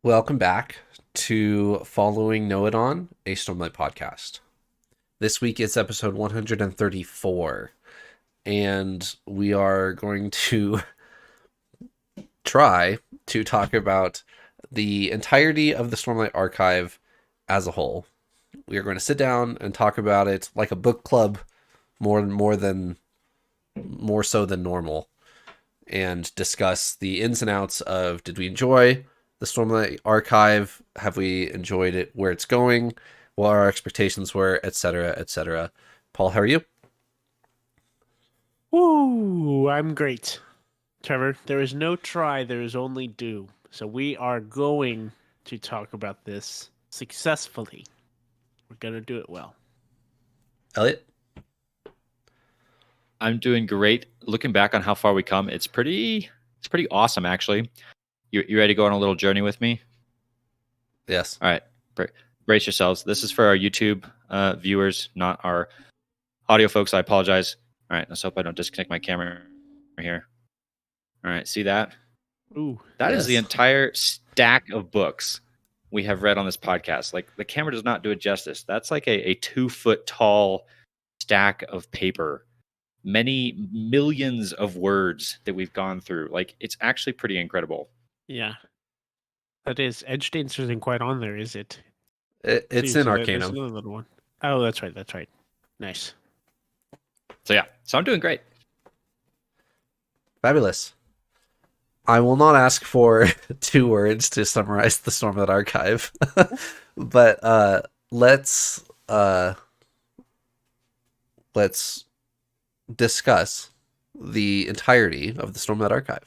Welcome back to Following Know It On, a Stormlight podcast. This week it's episode 134, and we are going to try to talk about the entirety of the Stormlight archive as a whole. We are going to sit down and talk about it like a book club, more so than normal, and discuss the ins and outs of, did we enjoy the Stormlight archive? Have we enjoyed it, where it's going, what our expectations were, etc., etc. Paul, how are you? Woo! I'm great, Trevor. There is no try, there is only do. So we are going to talk about this successfully. We're going to do it well. Elliot? I'm doing great. Looking back on how far we come, it's pretty awesome, actually. You ready to go on a little journey with me? Yes. All right. Brace yourselves. This is for our YouTube viewers, not our audio folks. I apologize. All right. Let's hope I don't disconnect my camera here. All right. See that? Ooh. That is the entire stack of books we have read on this podcast. Like, the camera does not do it justice. That's like a 2-foot tall stack of paper. Many millions of words that we've gone through. Like, it's actually pretty incredible. Yeah. That is. Edge Dancer isn't quite on there, is it? It's in Arcanum. Another little one. Oh, that's right. That's right. Nice. So yeah. So I'm doing great. Fabulous. I will not ask for 2 words to summarize the Stormlight archive, but let's discuss the entirety of the Stormlight archive.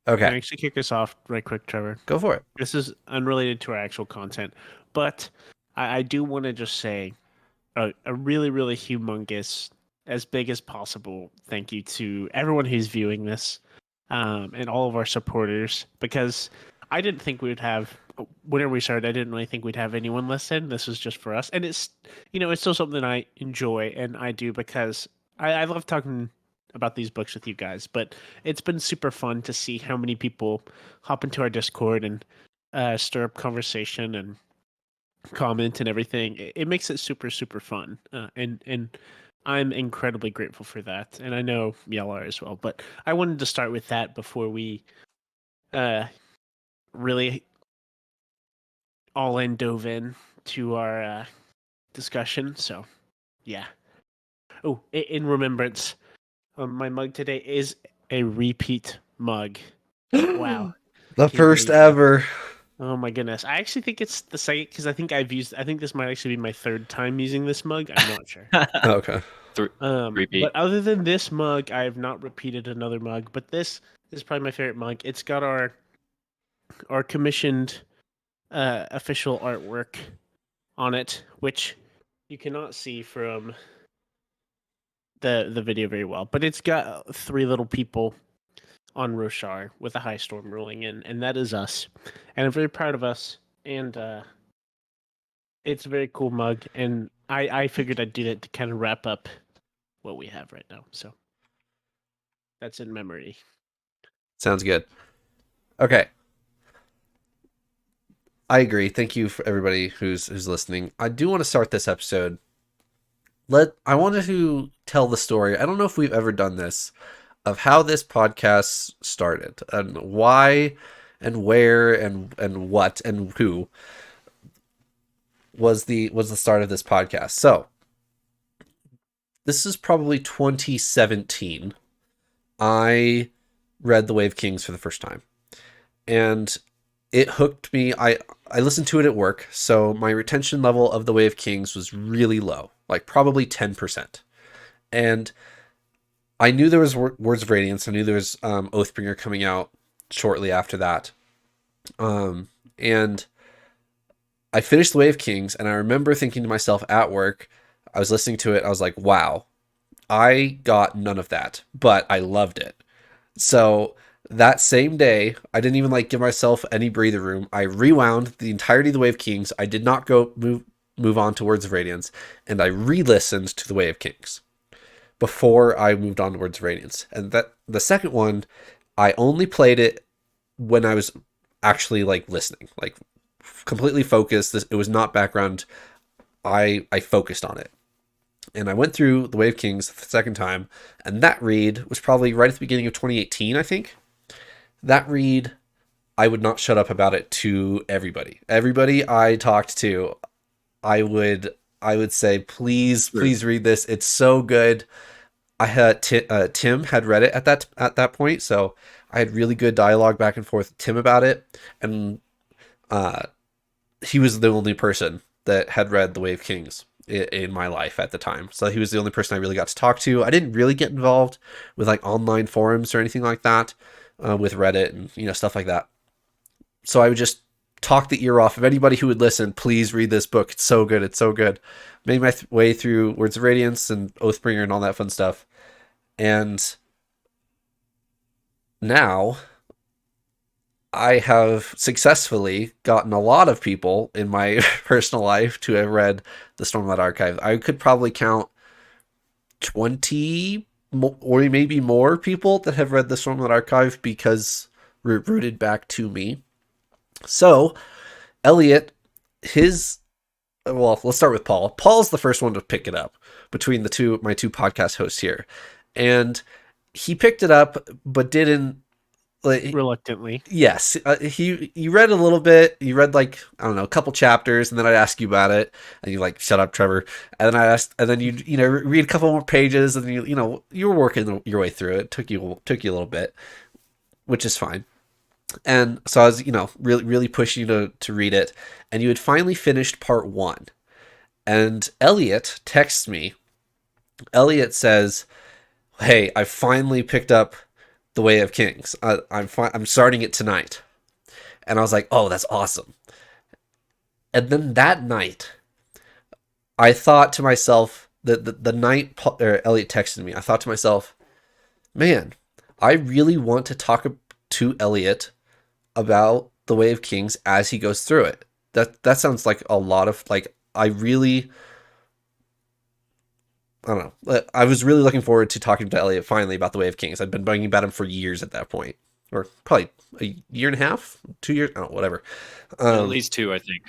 Okay. Can I actually kick us off right quick, Trevor? Go for it. This is unrelated to our actual content, but I do want to just say a really, really humongous, as big as possible, thank you to everyone who's viewing this and all of our supporters, because I didn't think we would have, whenever we started, I didn't really think we'd have anyone listen. This was just for us. And it's, it's still something I enjoy and I do because I love talking about these books with you guys, but it's been super fun to see how many people hop into our Discord and stir up conversation and comment and everything. It makes it super, super fun. And I'm incredibly grateful for that. And I know y'all are as well, but I wanted to start with that before we really all in dove in to our discussion. So yeah. Oh, in remembrance, my mug today is a repeat mug. Wow. The first ever. Oh my goodness. I actually think it's the second, because I think this might actually be my 3rd time using this mug. I'm not sure. Okay. Repeat. But other than this mug, I have not repeated another mug, but this is probably my favorite mug. It's got our commissioned official artwork on it, which you cannot see from the video very well, but it's got 3 little people on Roshar with a high storm rolling in, and that is us. And I'm very proud of us, and it's a very cool mug, and I figured I'd do that to kind of wrap up what we have right now. So that's in memory. Sounds good. Okay. I agree. Thank you for everybody who's listening. I do want to start this episode. I wanted to tell the story. I don't know if we've ever done this, of how this podcast started and why and where and what and who was the start of this podcast. So this is probably 2017. I read The Way of Kings for the first time, and it hooked me. I listened to it at work, so my retention level of The Way of Kings was really low, like probably 10%. And I knew there was Words of Radiance. I knew there was Oathbringer coming out shortly after that. And I finished The Way of Kings, and I remember thinking to myself at work, I was listening to it, I was like, wow, I got none of that, but I loved it. So That same day, I didn't even like give myself any breather room. I rewound the entirety of the Way of Kings. I did not go move on to Words of Radiance, and I re-listened to the Way of Kings before I moved on to Words of Radiance. And that the second one, I only played it when I was actually like listening, like completely focused. It was not background. I focused on it. And I went through the Way of Kings the second time, and that read was probably right at the beginning of 2018, I think. That read, I would not shut up about it to everybody. Everybody I talked to, I would say, please read this. It's so good. I had Tim had read it at that point, so I had really good dialogue back and forth with Tim about it, and he was the only person that had read The Way of Kings in my life at the time. So he was the only person I really got to talk to. I didn't really get involved with like online forums or anything like that, with Reddit and stuff like that. So I would just talk the ear off of anybody who would listen. Please read this book. It's so good. It's so good. Made my way through Words of Radiance and Oathbringer and all that fun stuff. And now I have successfully gotten a lot of people in my personal life to have read the Stormlight Archive. I could probably count 20 or maybe more people that have read the Stormlight Archive because rooted back to me. So, Elliot, let's start with Paul. Paul's the first one to pick it up between my two podcast hosts here. And he picked it up, but didn't reluctantly. Yes, you read a little bit. You read like I don't know a couple chapters, and then I'd ask you about it, and you like shut up, Trevor. And then I asked, and then you read a couple more pages, and you were working your way through it. Took you a little bit, which is fine. And so I was really pushing you to read it, and you had finally finished part 1. And Elliot texts me. Elliot says, "Hey, I finally picked up The Way of Kings. I'm starting it tonight." And I was like, "Oh, that's awesome." And then that night, I thought to myself, the night Elliot texted me, I thought to myself, man, I really want to talk to Elliot about The Way of Kings as he goes through it. That sounds like a lot of I don't know. I was really looking forward to talking to Elliot finally about The Way of Kings. I'd been bugging about him for years at that point. Or probably a year and a half, 2 years, I don't know, whatever. At least 2, I think.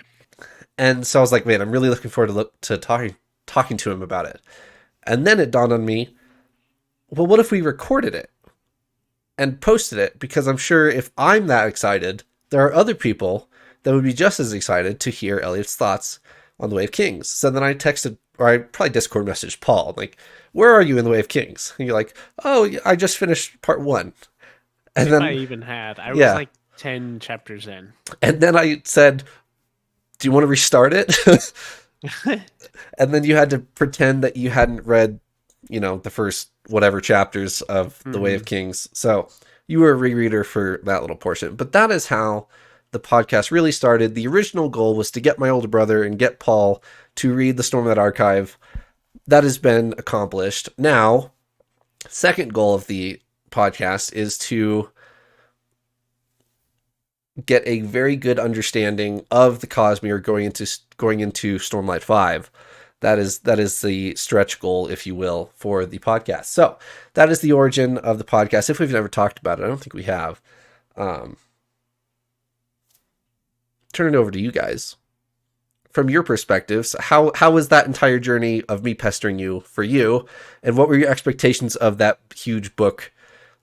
And so I was like, man, I'm really looking forward to talking to him about it. And then it dawned on me, well, what if we recorded it and posted it? Because I'm sure if I'm that excited, there are other people that would be just as excited to hear Elliot's thoughts on The Way of Kings. So then I texted, or I probably Discord messaged Paul, like, where are you in The Way of Kings? And you're like, oh, I just finished part 1. And then I even had. I was like 10 chapters in. And then I said, do you want to restart it? And then you had to pretend that you hadn't read, the first whatever chapters of The Way of Kings. So you were a rereader for that little portion. But that is how the podcast really started. The original goal was to get my older brother and get Paul to read the Stormlight Archive. That has been accomplished. Now, second goal of the podcast is to get a very good understanding of the Cosmere going into Stormlight 5. That is the stretch goal, if you will, for the podcast. So that is the origin of the podcast. If we've never talked about it, I don't think we have. Turn it over to you guys. From your perspectives, how was that entire journey of me pestering you for you? And what were your expectations of that huge book,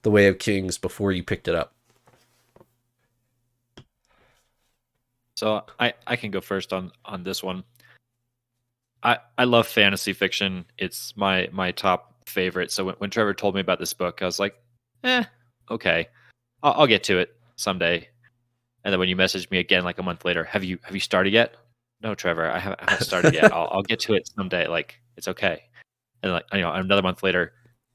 The Way of Kings, before you picked it up? So I can go first on this one. I love fantasy fiction. It's my top favorite. So when Trevor told me about this book, I was like, okay, I'll get to it someday. And then when you messaged me again like a month later, have you started yet? No, Trevor, I haven't started yet. I'll get to it someday. Like, it's okay. And like another month later,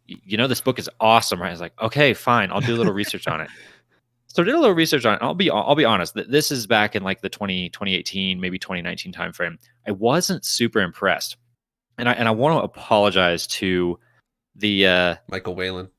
this book is awesome, right? I was like, okay, fine, I'll do a little research on it. So I did a little research on it. I'll be honest. This is back in like the 2018, maybe 2019 timeframe. I wasn't super impressed, and I want to apologize to the Michael Whalen.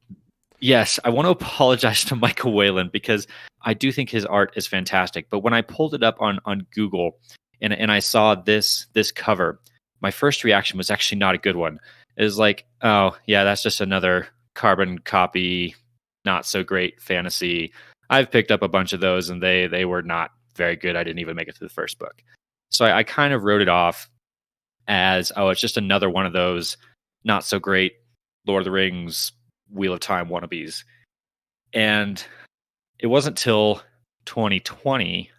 Yes, I want to apologize to Michael Whalen because I do think his art is fantastic. But when I pulled it up on Google and I saw this cover, my first reaction was actually not a good one. It was like, oh yeah, that's just another carbon copy, not so great fantasy. I've picked up a bunch of those and they were not very good. I didn't even make it through the first book. So I kind of wrote it off as, oh, it's just another one of those not so great Lord of the Rings, Wheel of Time wannabes. And it wasn't till 2020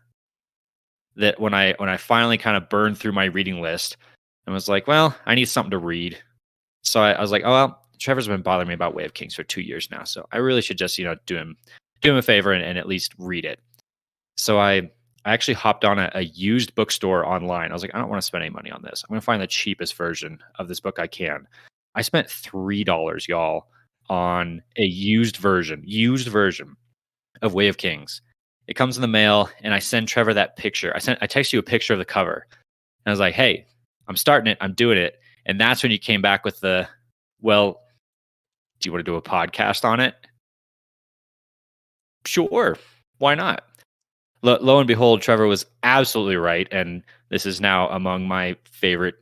that when I finally kind of burned through my reading list and was like, well, I need something to read. So I was like, oh well, Trevor's been bothering me about Way of Kings for 2 years now, so I really should just do him a favor and at least read it. So I actually hopped on a used bookstore online. I was like, I don't want to spend any money on this. I'm going to find the cheapest version of this book I can. I spent $3, y'all, on a used version of Way of Kings. It comes in the mail, and I send Trevor that picture. I text you a picture of the cover, and I was like, "Hey, I'm starting it. I'm doing it." And that's when you came back with the, "Well, do you want to do a podcast on it?" Sure, why not? Lo and behold, Trevor was absolutely right, and this is now among my favorite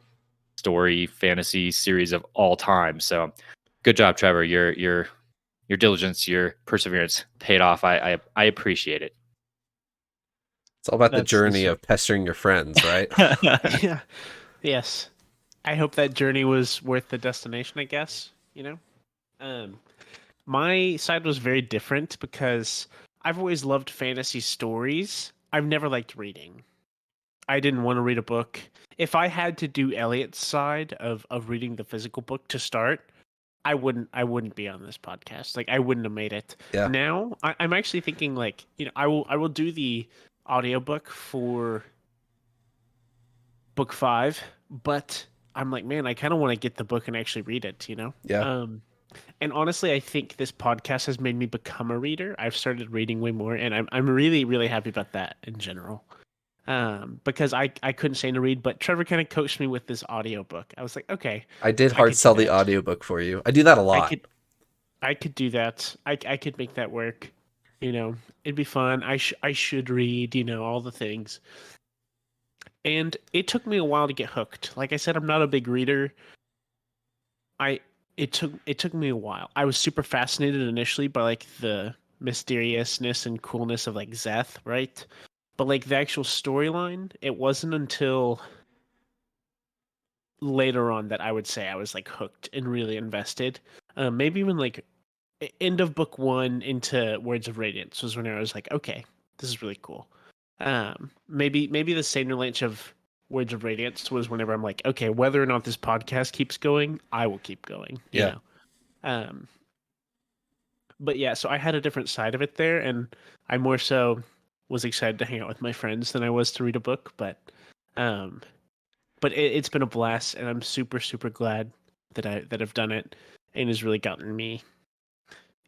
story fantasy series of all time. So, good job, Trevor. Your diligence, your perseverance paid off. I appreciate it. It's all about the That's journey of pestering your friends, right? Yeah. Yes. I hope that journey was worth the destination, I guess, my side was very different because I've always loved fantasy stories. I've never liked reading. I didn't want to read a book. If I had to do Elliot's side of reading the physical book to start, I wouldn't be on this podcast. Like I wouldn't have made it. Yeah. Now I'm actually thinking like, I will do the audiobook for book 5, but I'm like, man, I kind of want to get the book and actually read it. Yeah. And honestly, I think this podcast has made me become a reader. I've started reading way more, and I'm really, really happy about that in general. Because I couldn't stand to read, but Trevor kind of coached me with this audiobook. I was like, okay, I did I hard could do sell the that. audiobook for you. I do that a lot. I could do that. I could make that work. It'd be fun. I should read, all the things. And it took me a while to get hooked. Like I said, I'm not a big reader. It took me a while. I was super fascinated initially by like the mysteriousness and coolness of like Zeth, right? But like the actual storyline, it wasn't until later on that I would say I was like hooked and really invested. Maybe even like end of book 1 into Words of Radiance was when I was like, okay, this is really cool. Maybe the same launch of Words of Radiance was whenever I'm like, okay, whether or not this podcast keeps going, I will keep going. Yeah. But yeah, so I had a different side of it there, and I more so was excited to hang out with my friends than I was to read a book. But it's been a blast, and I'm super super glad that I've done it, and has really gotten me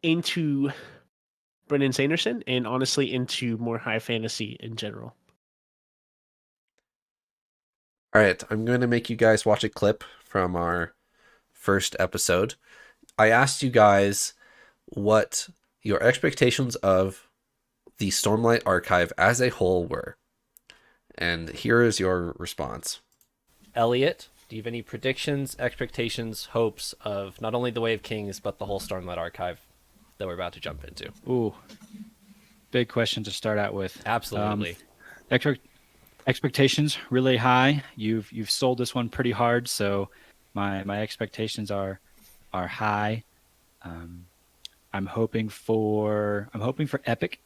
into Brendan Sanderson and honestly into more high fantasy in general. All right, I'm going to make you guys watch a clip from our first episode. I asked you guys what your expectations of the Stormlight archive as a whole were. And here is your response. Elliot, do you have any predictions, expectations, hopes of not only the Way of Kings, but the whole Stormlight archive that we're about to jump into? Ooh, big question to start out with. Absolutely. Expectations really high. You've sold this one pretty hard, so my expectations are high. I'm hoping for epic.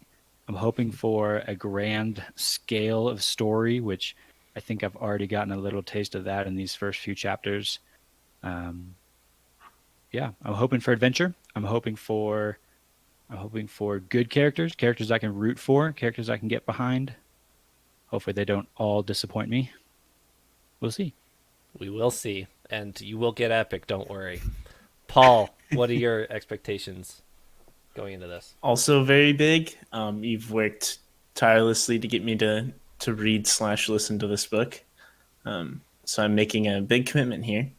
I'm hoping for a grand scale of story, which I think I've already gotten a little taste of that in these first few chapters. I'm hoping for adventure. I'm hoping for good characters I can root for, characters I can get behind. Hopefully they don't all disappoint me. We'll see. We will see, and you will get epic, don't worry. Paul, what are your expectations going into this? Also very big. You've worked tirelessly to get me to read/listen to this book. So I'm making a big commitment here.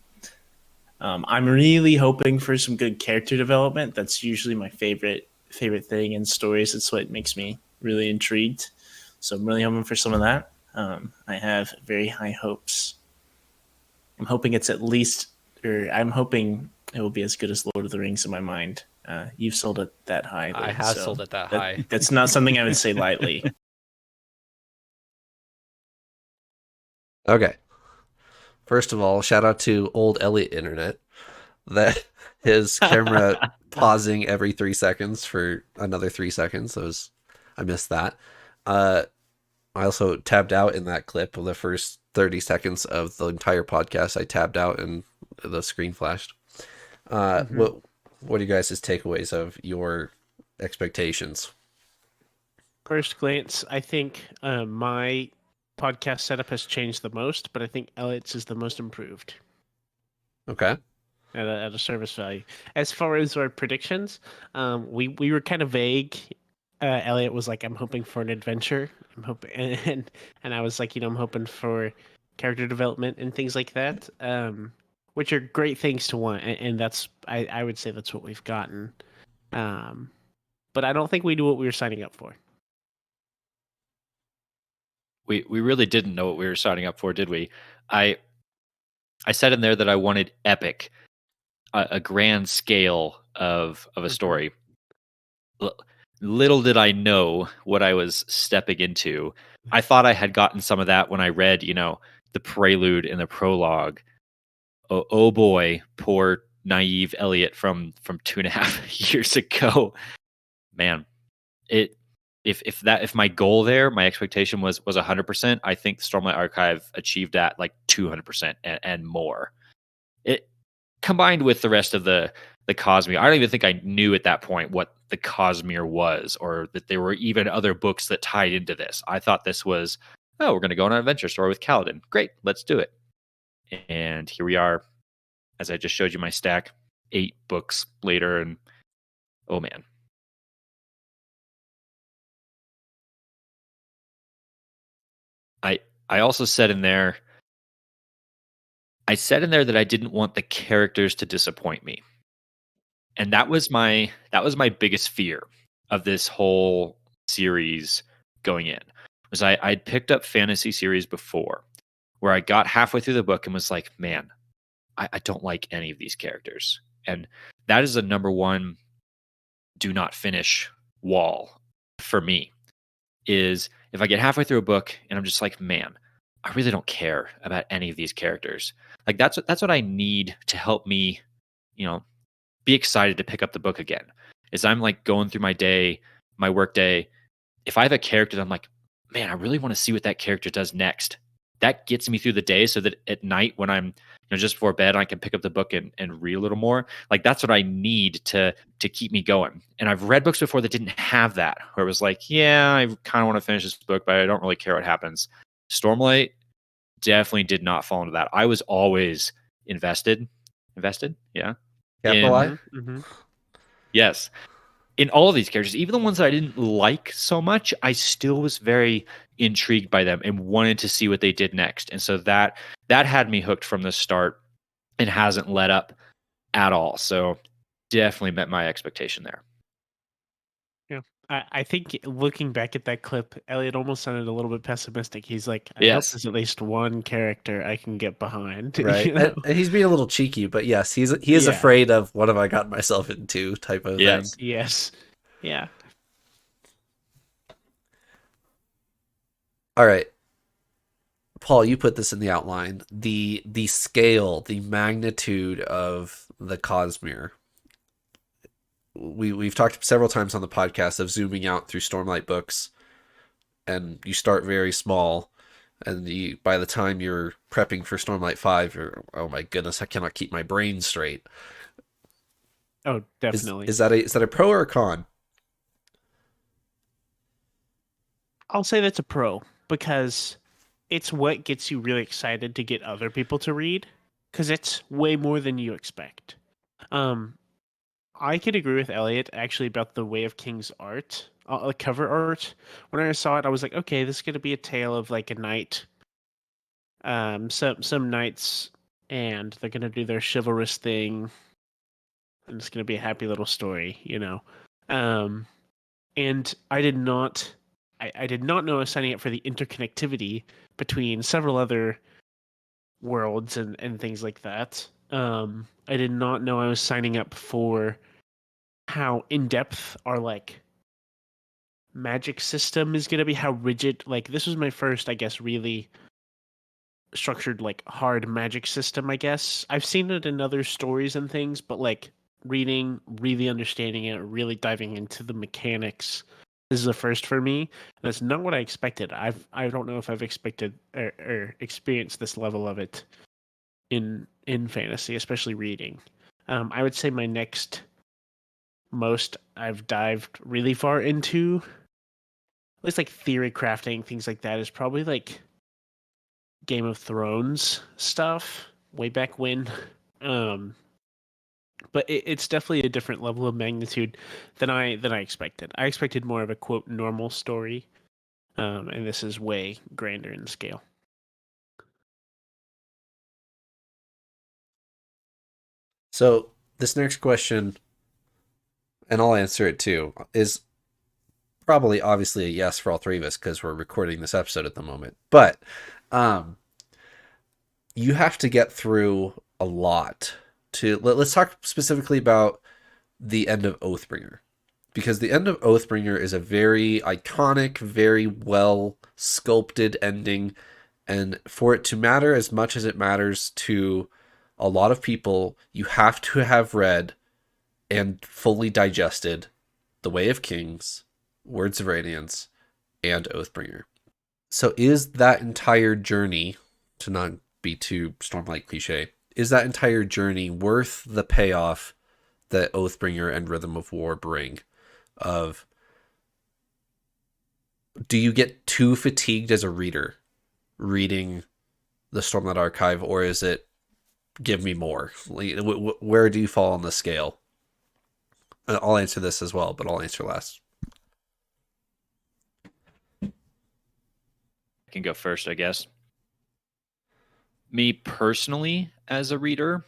I'm really hoping for some good character development. That's usually my favorite thing in stories. It's what makes me really intrigued. So I'm really hoping for some of that. I have very high hopes. I'm hoping it's at least, or I'm hoping it will be as good as Lord of the Rings in my mind. You've sold it that high. I Lee, have so sold it that high. That's not something I would say lightly. Okay. First of all, shout out to old Elliot Internet. That his camera pausing every 3 seconds for another 3 seconds. I missed that. I also tabbed out in that clip of the first 30 seconds of the entire podcast. I tabbed out and the screen flashed. What are you guys' takeaways of your expectations? First glance, I think my podcast setup has changed the most, but I think Elliot's is the most improved Okay. at a service value. As far as our predictions, we were kind of vague. Elliot was like, "I'm hoping for an adventure." I'm hoping, and I was like, I'm hoping for character development and things like that, which are great things to want, and that's I would say that's what we've gotten. But I don't think we knew what we were signing up for. We really didn't know what we were signing up for, did we? I said in there that I wanted epic, a grand scale of a story. Little did I know what I was stepping into. I thought I had gotten some of that when I read, the prelude and the prologue. Oh boy, poor naive Elliot from 2.5 years ago. Man, if my goal there, my expectation was 100%, I think Stormlight Archive achieved that like 200% and more. It combined with the rest of the Cosmere. I don't even think I knew at that point what the Cosmere was, or that there were even other books that tied into this. I thought this was, we're going to go on an adventure story with Kaladin. Great, let's do it. And here we are, as I just showed you my stack, 8 books later, and oh man. I also said in there, that I didn't want the characters to disappoint me. And that was my biggest fear of this whole series going in. Was I'd picked up fantasy series before where I got halfway through the book and was like, man, I don't like any of these characters. And that is a number one do not finish wall for me, is if I get halfway through a book and I'm just like, man, I really don't care about any of these characters. Like that's what I need to help me, be excited to pick up the book again. Is I'm like going through my day, my work day. If I have a character that I'm like, man, I really want to see what that character does next. That gets me through the day so that at night when I'm just before bed, I can pick up the book and read a little more. Like that's what I need to keep me going. And I've read books before that didn't have that, where it was like, yeah, I kind of want to finish this book, but I don't really care what happens. Stormlight definitely did not fall into that. I was always invested. Yeah. Capital I? Yes. In all of these characters, even the ones that I didn't like so much, I still was very intrigued by them and wanted to see what they did next. And so that had me hooked from the start and hasn't let up at all. So definitely met my expectation there. Yeah. I think looking back at that clip, Elliot almost sounded a little bit pessimistic. He's like, I hope Yes. there's at least one character I can get behind. Right. And he's being a little cheeky, but yes, he is afraid of what have I gotten myself into type of thing. Yes. Yeah. All right. Paul, you put this in the outline. The scale, the magnitude of the Cosmere. We've talked several times on the podcast of zooming out through Stormlight books, and you start very small, and by the time you're prepping for Stormlight 5, you're, oh my goodness, I cannot keep my brain straight. Oh, definitely. Is that a pro or a con? I'll say that's a pro, because it's what gets you really excited to get other people to read, because it's way more than you expect. I could agree with Elliot actually about the Way of King's art, cover art. When I saw it, I was like, okay, this is going to be a tale of like a knight, some knights and they're gonna do their chivalrous thing, and it's gonna be a happy little story, you know. And I did not know I was signing up for the interconnectivity between several other worlds and things like that. I did not know I was signing up for how in depth our like magic system is gonna be, how rigid. Like this was my first, I guess, really structured like hard magic system. I guess I've seen it in other stories and things, but like reading, really understanding it, really diving into the mechanics. This is the first for me. That's not what I expected. I don't know if I've expected or experienced this level of it in fantasy, especially reading. I would say my next most I've dived really far into, at least like theory crafting, things like that, is probably like Game of Thrones stuff way back when. But it's definitely a different level of magnitude than I expected. I expected more of a quote normal story, and this is way grander in scale. So this next question, and I'll answer it too, is probably obviously a yes for all three of us because we're recording this episode at the moment. But you have to get through a lot to. Let's talk specifically about the end of Oathbringer, because the end of Oathbringer is a very iconic, very well sculpted ending, and for it to matter as much as it matters to a lot of people, you have to have read and fully digested The Way of Kings, Words of Radiance, and Oathbringer. So is that entire journey, to not be too Stormlight cliche, is that entire journey worth the payoff that Oathbringer and Rhythm of War bring? Of, do you get too fatigued as a reader reading the Stormlight Archive, or is it give me more? Where do you fall on the scale? I'll answer this as well, but I'll answer last. I can go first, I guess. Me personally, as a reader,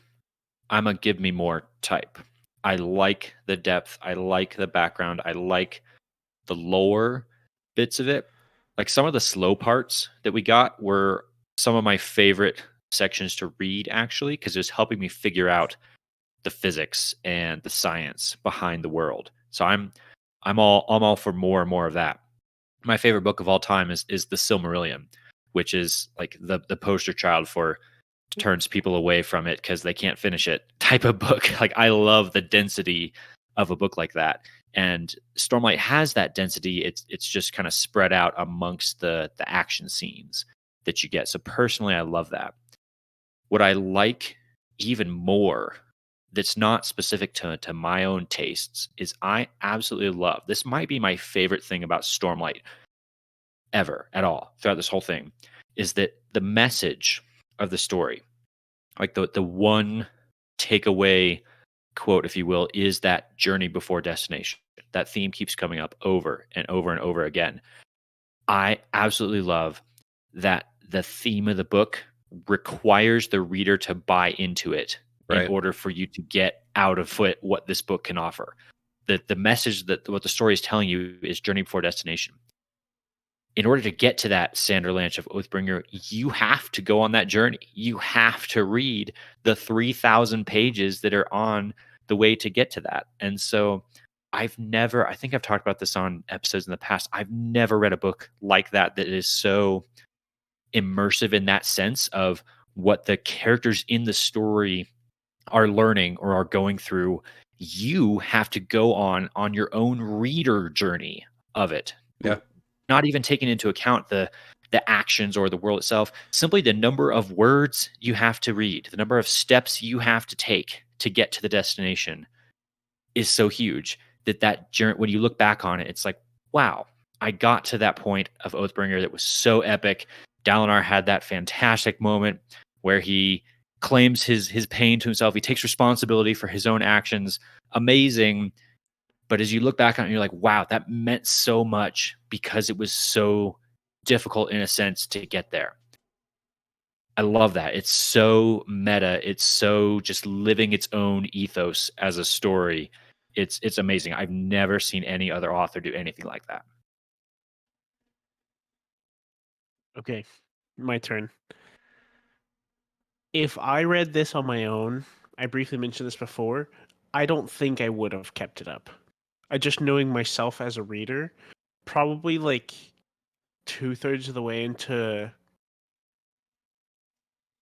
I'm a give me more type. I like the depth. I like the background. I like the lore bits of it. Like some of the slow parts that we got were some of my favorite sections to read, actually, because it was helping me figure out the physics and the science behind the world. So I'm all for more and more of that. My favorite book of all time is the Silmarillion, which is like the poster child for turns people away from it because they can't finish it type of book. Like I love the density of a book like that. And Stormlight has that density. It's just kind of spread out amongst the action scenes that you get. So personally, I love that. What I like even more, that's not specific to my own tastes, is I absolutely love, this might be my favorite thing about Stormlight ever at all throughout this whole thing, is that the message of the story, like the one takeaway quote, if you will, is that journey before destination. That theme keeps coming up over and over and over again. I absolutely love that the theme of the book requires the reader to buy into it in order for you to get out of it what this book can offer. The message that what the story is telling you is journey before destination. In order to get to that Sanderlanche of Oathbringer, you have to go on that journey. You have to read the 3,000 pages that are on the way to get to that. And so I think I've talked about this on episodes in the past. I've never read a book like that is so immersive in that sense of what the characters in the story are learning or are going through. You have to go on your own reader journey of it. Yeah. Not even taking into account the actions or the world itself, simply the number of words you have to read, the number of steps you have to take to get to the destination is so huge that journey, when you look back on it, it's like, wow, I got to that point of Oathbringer that was so epic. Dalinar had that fantastic moment where he claims his pain to himself. He takes responsibility for his own actions. Amazing. But as you look back on it, you're like, wow, that meant so much because it was so difficult in a sense to get there. I love that. It's so meta. It's so just living its own ethos as a story. It's amazing. I've never seen any other author do anything like that. Okay, my turn. If I read this on my own, I briefly mentioned this before, I don't think I would have kept it up. I just knowing myself as a reader, probably like 2/3 of the way into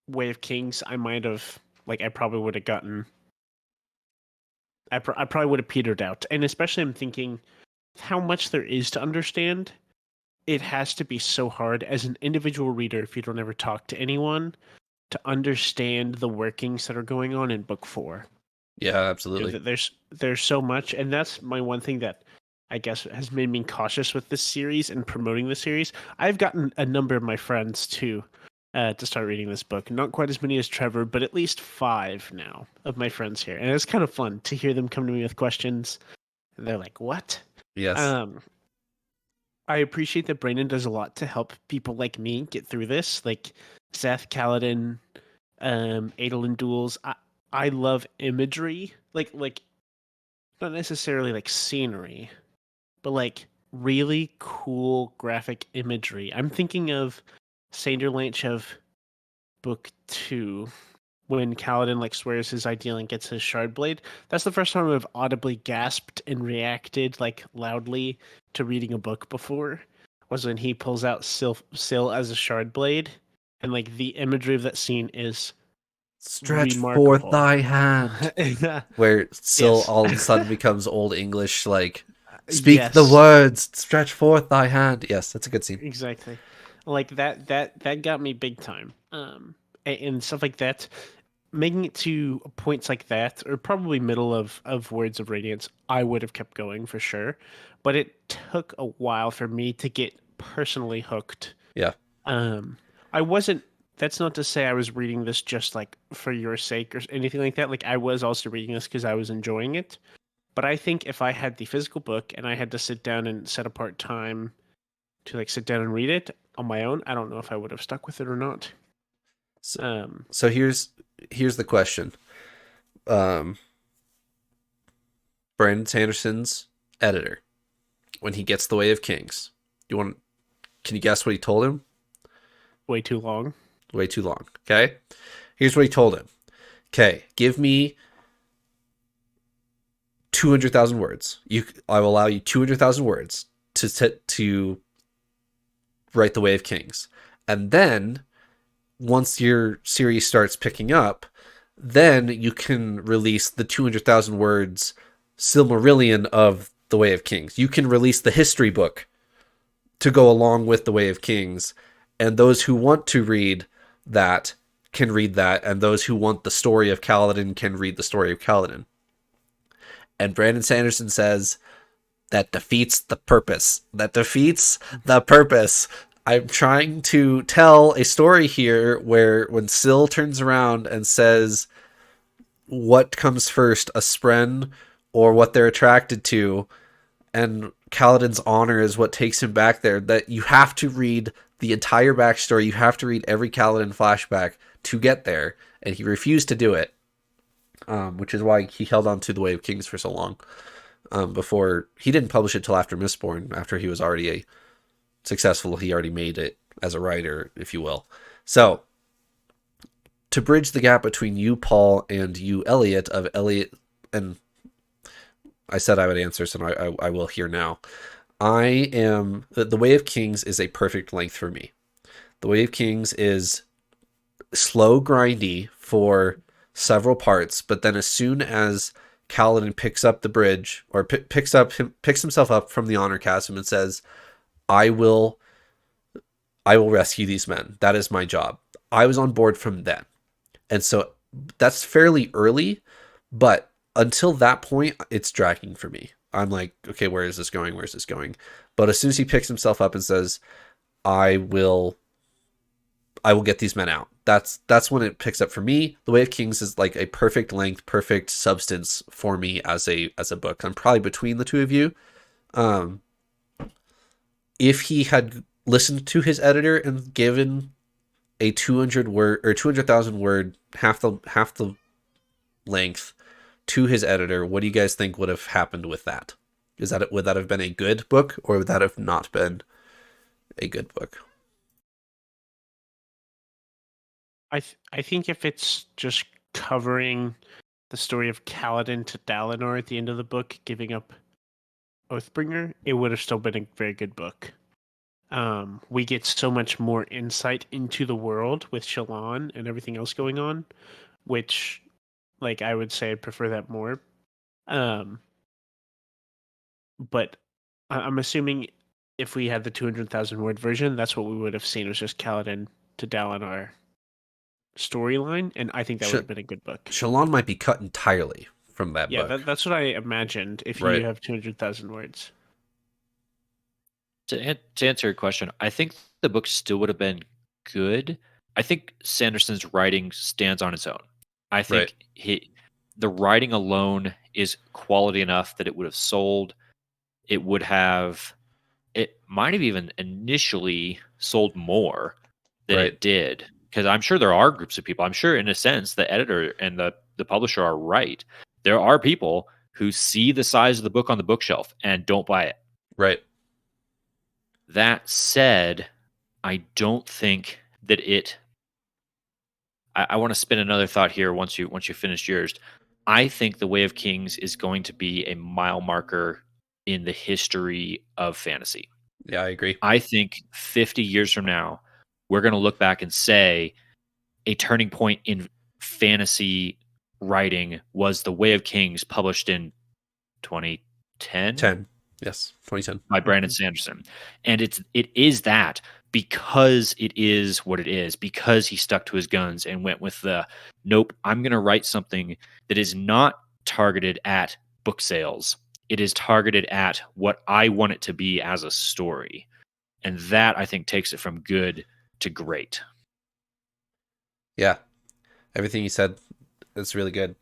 Way of Kings, I might have I probably would have gotten. I probably would have petered out, and especially I'm thinking how much there is to understand. It has to be so hard as an individual reader if you don't ever talk to anyone to understand the workings that are going on in book 4. Yeah, absolutely. There's so much, and that's my one thing that I guess has made me cautious with this series and promoting the series. I've gotten a number of my friends to start reading this book. Not quite as many as Trevor, but at least 5 now of my friends here, and it's kind of fun to hear them come to me with questions. And they're like, "What?" Yes. I appreciate that Brandon does a lot to help people like me get through this, like Seth, Kaladin, Adolin duels. I love imagery, like not necessarily like scenery, but like really cool graphic imagery. I'm thinking of Sander Lanchev book 2 when Kaladin like swears his ideal and gets his shard blade. That's the first time I've audibly gasped and reacted like loudly to reading a book before, was when he pulls out Syl as a shard blade, and like the imagery of that scene is Stretch remarkable. forth thy hand. Where Syl Yes. all of a sudden becomes old English, like, speak Yes. the words, stretch forth thy hand. Yes, that's a good scene. Exactly. Like that got me big time. And stuff like that, making it to points like that, or probably middle of Words of Radiance, I would have kept going for sure. But it took a while for me to get personally hooked. Yeah. I wasn't. That's not to say I was reading this just like for your sake or anything like that. Like I was also reading this because I was enjoying it. But I think if I had the physical book and I had to sit down and set apart time to like sit down and read it on my own, I don't know if I would have stuck with it or not. So here's the question. Brandon Sanderson's editor, when he gets The Way of Kings, can you guess what he told him? Way too long. Way too long. Okay. Here's what he told him. Okay, give me 200,000 words. I will allow you 200,000 words to write The Way of Kings. And then once your series starts picking up, then you can release the 200,000 words Silmarillion of The Way of Kings. You can release the history book to go along with The Way of Kings, and those who want to read that can read that, and those who want the story of Kaladin can read the story of Kaladin. And Brandon Sanderson says, that defeats the purpose. That defeats the purpose. I'm trying to tell a story here where when Syl turns around and says, what comes first, a Spren or what they're attracted to, and Kaladin's honor is what takes him back there, that you have to read the entire backstory, you have to read every Kaladin flashback to get there, and he refused to do it, which is why he held on to The Way of Kings for so long. Before he didn't publish it till after Mistborn, after he was already successful, he already made it as a writer, if you will. So, to bridge the gap between you, Paul, and you, Elliot, of Elliot, and I said I would answer, so I will here now. The Way of Kings is a perfect length for me. The Way of Kings is slow, grindy for several parts, but then as soon as Kaladin picks up the bridge, or picks himself up from the honor chasm and says, I will rescue these men. That is my job. I was on board from then. And so that's fairly early, but until that point, it's dragging for me. I'm like, okay, where is this going? Where is this going? But as soon as he picks himself up and says, I will get these men out, that's when it picks up for me. The Way of Kings is like a perfect length, perfect substance for me as a book. I'm probably between the two of you. If he had listened to his editor and given a 200 word or 200,000 word, half the length, to his editor, what do you guys think would have happened with that? Would that have been a good book, or would that have not been a good book? I think if it's just covering the story of Kaladin to Dalinar at the end of the book, giving up Oathbringer, it would have still been a very good book. We get so much more insight into the world with Shallan and everything else going on, which, like, I would say I prefer that more. But I'm assuming if we had the 200,000 word version, that's what we would have seen, was just Kaladin to Dalinar storyline, and I think that would have been a good book. Shallan might be cut entirely from that book. Yeah, that's what I imagined if Right. you have 200,000 words. To answer your question, I think the book still would have been good. I think Sanderson's writing stands on its own. I think the writing alone is quality enough that it would have sold. It might have even initially sold more than it did. Because I'm sure there are groups of people. I'm sure, in a sense, the editor and the publisher are right. There are people who see the size of the book on the bookshelf and don't buy it. Right. That said, I don't think that it. I want to spin another thought here once you finish yours. I think The Way of Kings is going to be a mile marker in the history of fantasy. Yeah, I agree. I think 50 years from now, we're going to look back and say a turning point in fantasy writing was The Way of Kings, published in 2010. Yes, 2010. By Brandon Sanderson. And it is that because it is what it is, because he stuck to his guns and went with nope, I'm going to write something that is not targeted at book sales. It is targeted at what I want it to be as a story. And that, I think, takes it from good to great. Yeah. Everything you said is really good.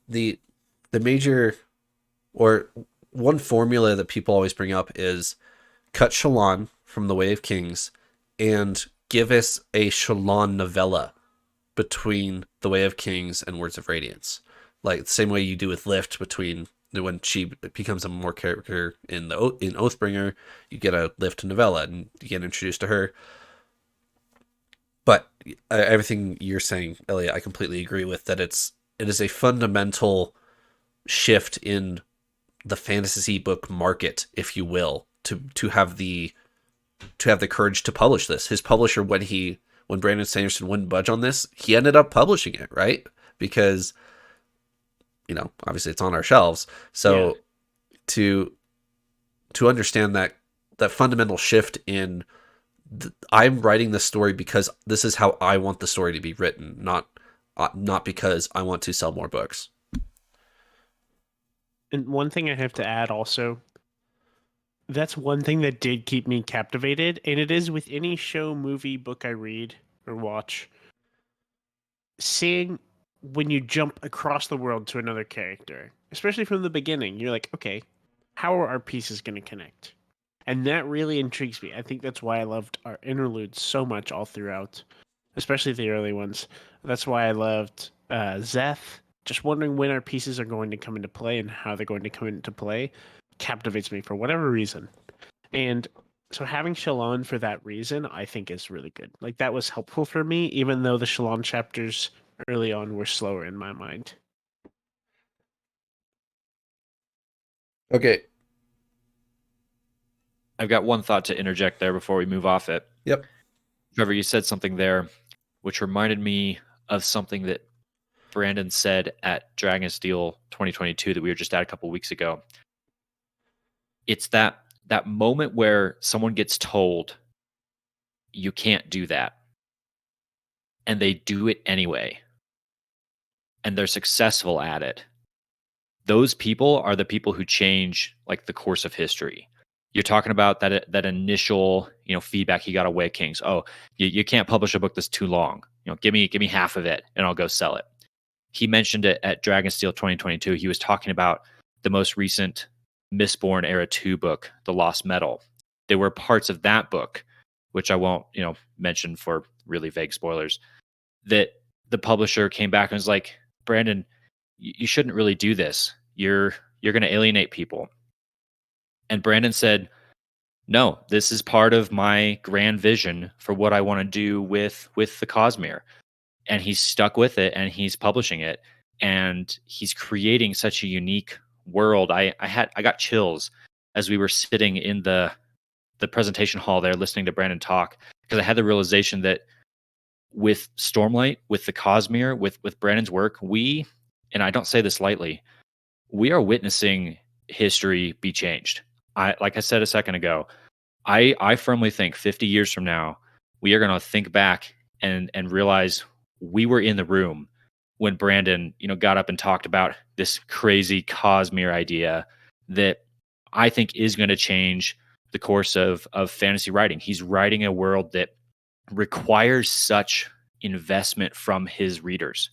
The major, or one formula that people always bring up is cut Shallan from The Way of Kings and give us a Shallan novella between The Way of Kings and Words of Radiance. Like the same way you do with Lift, between when she becomes a more character in Oathbringer, you get a Lift novella and you get introduced to her. But everything you're saying, Elliot, I completely agree with, that it is a fundamental shift in the fantasy book market, if you will, to have the courage to publish this. His publisher, when Brandon Sanderson wouldn't budge on this, he ended up publishing it, right? Because, obviously it's on our shelves. So to understand that fundamental shift in I'm writing this story because this is how I want the story to be written, not because I want to sell more books. And one thing I have to add also, that's one thing that did keep me captivated, and it is with any show, movie, book I read or watch, seeing when you jump across the world to another character, especially from the beginning, you're like, okay, how are our pieces going to connect? And that really intrigues me. I think that's why I loved our interludes so much all throughout, especially the early ones. That's why I loved Zeth. Just wondering when our pieces are going to come into play and how they're going to come into play captivates me for whatever reason. And so having Shallan for that reason, I think is really good. Like, that was helpful for me, even though the Shallan chapters early on were slower in my mind. Okay. I've got one thought to interject there before we move off it. Yep. Trevor, you said something there which reminded me of something that Brandon said at Dragonsteel 2022 that we were just at a couple weeks ago. It's that moment where someone gets told you can't do that, and they do it anyway, and they're successful at it. Those people are the people who change, like, the course of history. You're talking about that initial, feedback he got at Way of Kings. Oh, you can't publish a book that's too long. Give me half of it, and I'll go sell it. He mentioned it at Dragonsteel 2022. He was talking about the most recent Mistborn Era 2 book, The Lost Metal. There were parts of that book which I won't, mention for really vague spoilers, that the publisher came back and was like, Brandon, you shouldn't really do this. You're going to alienate people. And Brandon said, no, this is part of my grand vision for what I want to do with the Cosmere. And he's stuck with it, and he's publishing it, and he's creating such a unique world. I got chills as we were sitting in the presentation hall there listening to Brandon talk, because I had the realization that with Stormlight, with the Cosmere, with Brandon's work, and I don't say this lightly, we are witnessing history be changed. Like I said a second ago, I firmly think 50 years from now, we are going to think back and realize we were in the room when Brandon, got up and talked about this crazy Cosmere idea that I think is going to change the course of fantasy writing. He's writing a world that requires such investment from his readers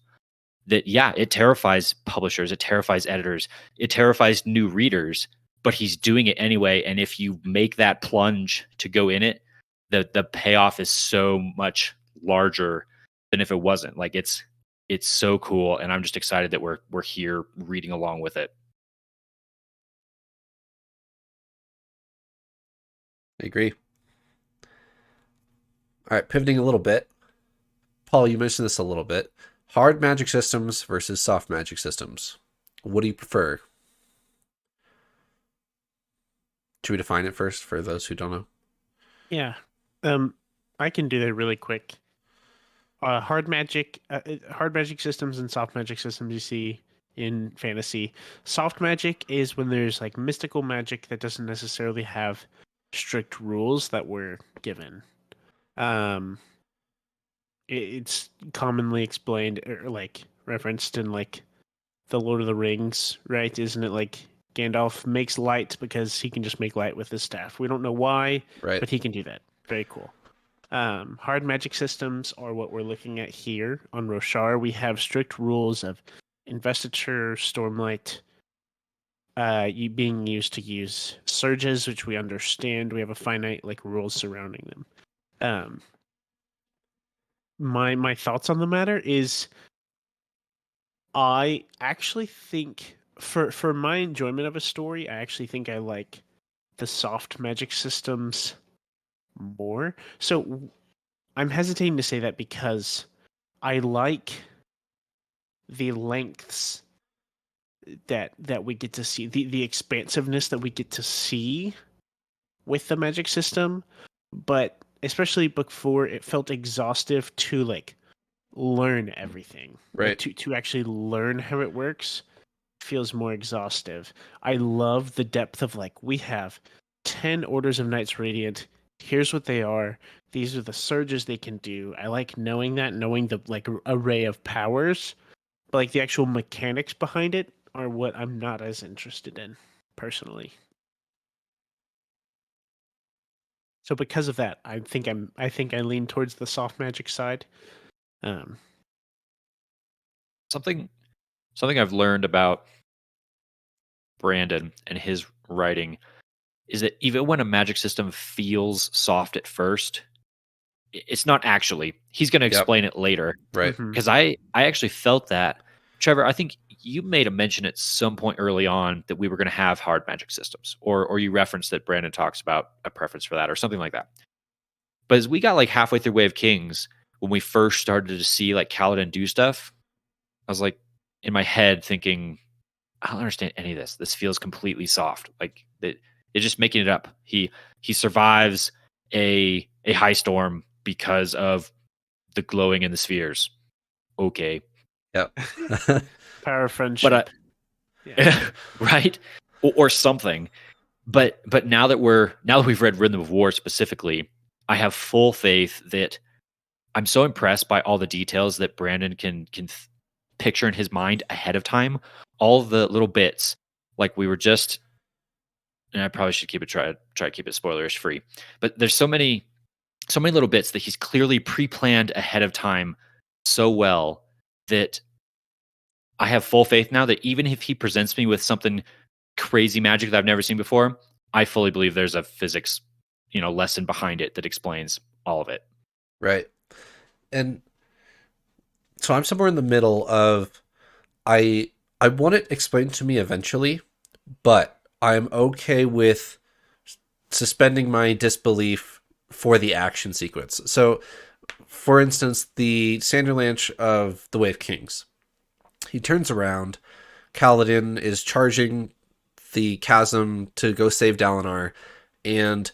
that, yeah, it terrifies publishers, it terrifies editors, it terrifies new readers, but he's doing it anyway. And if you make that plunge to go in it, the payoff is so much larger than if it wasn't. Like it's so cool, and I'm just excited that we're here reading along with it. I agree. All right, pivoting a little bit. Paul, you mentioned this a little bit. Hard magic systems versus soft magic systems. What do you prefer? Should we define it first for those who don't know? Yeah. I can do that really quick. Hard magic systems and soft magic systems you see in fantasy. Soft magic is when there's like mystical magic that doesn't necessarily have strict rules that were given. It's commonly explained or like referenced in like the Lord of the Rings, right? Isn't it like Gandalf makes light because he can just make light with his staff? We don't know why, Right. but he can do that. Very cool. Hard magic systems are what we're looking at here on Roshar. We have strict rules of investiture, Stormlight, being used to use surges, which we understand. We have a finite like rules surrounding them. My thoughts on the matter is, I actually think for my enjoyment of a story, I actually think I like the soft magic systems more. So I'm hesitating to say that because I like the lengths that we get to see, the expansiveness that we get to see with the magic system, but especially book 4, it felt exhaustive to like learn everything. Right. Like, to actually learn how it works feels more exhaustive. I love the depth of like, we have 10 orders of Knights Radiant. Here's what they are. These are the surges they can do. I like knowing the like array of powers, but like the actual mechanics behind it are what I'm not as interested in personally. So because of that, I think I lean towards the soft magic side. Something I've learned about Brandon and his writing is that even when a magic system feels soft at first, it's not actually. He's going to explain it later. Right. Because I actually felt that. Trevor, I think you made a mention at some point early on that we were going to have hard magic systems, or you referenced that Brandon talks about a preference for that or something like that. But as we got like halfway through Way of Kings, when we first started to see like Kaladin do stuff, I was like in my head thinking, I don't understand any of this. This feels completely soft. Like it's just making it up. He survives a high storm because of the glowing in the spheres. Okay. Yep. Power of friendship. But right? Or something. But now that we've read Rhythm of War specifically, I have full faith that I'm so impressed by all the details that Brandon can picture in his mind ahead of time. All the little bits, like we were just, and I probably should try to keep it spoilerish free. But there's so many little bits that he's clearly pre-planned ahead of time so well that I have full faith now that even if he presents me with something crazy magic that I've never seen before, I fully believe there's a physics, lesson behind it that explains all of it. Right. And so I'm somewhere in the middle of I want it explained to me eventually, but I'm okay with suspending my disbelief for the action sequence. So, for instance, the Sanderlanche of the Way of Kings. He turns around, Kaladin is charging the chasm to go save Dalinar, and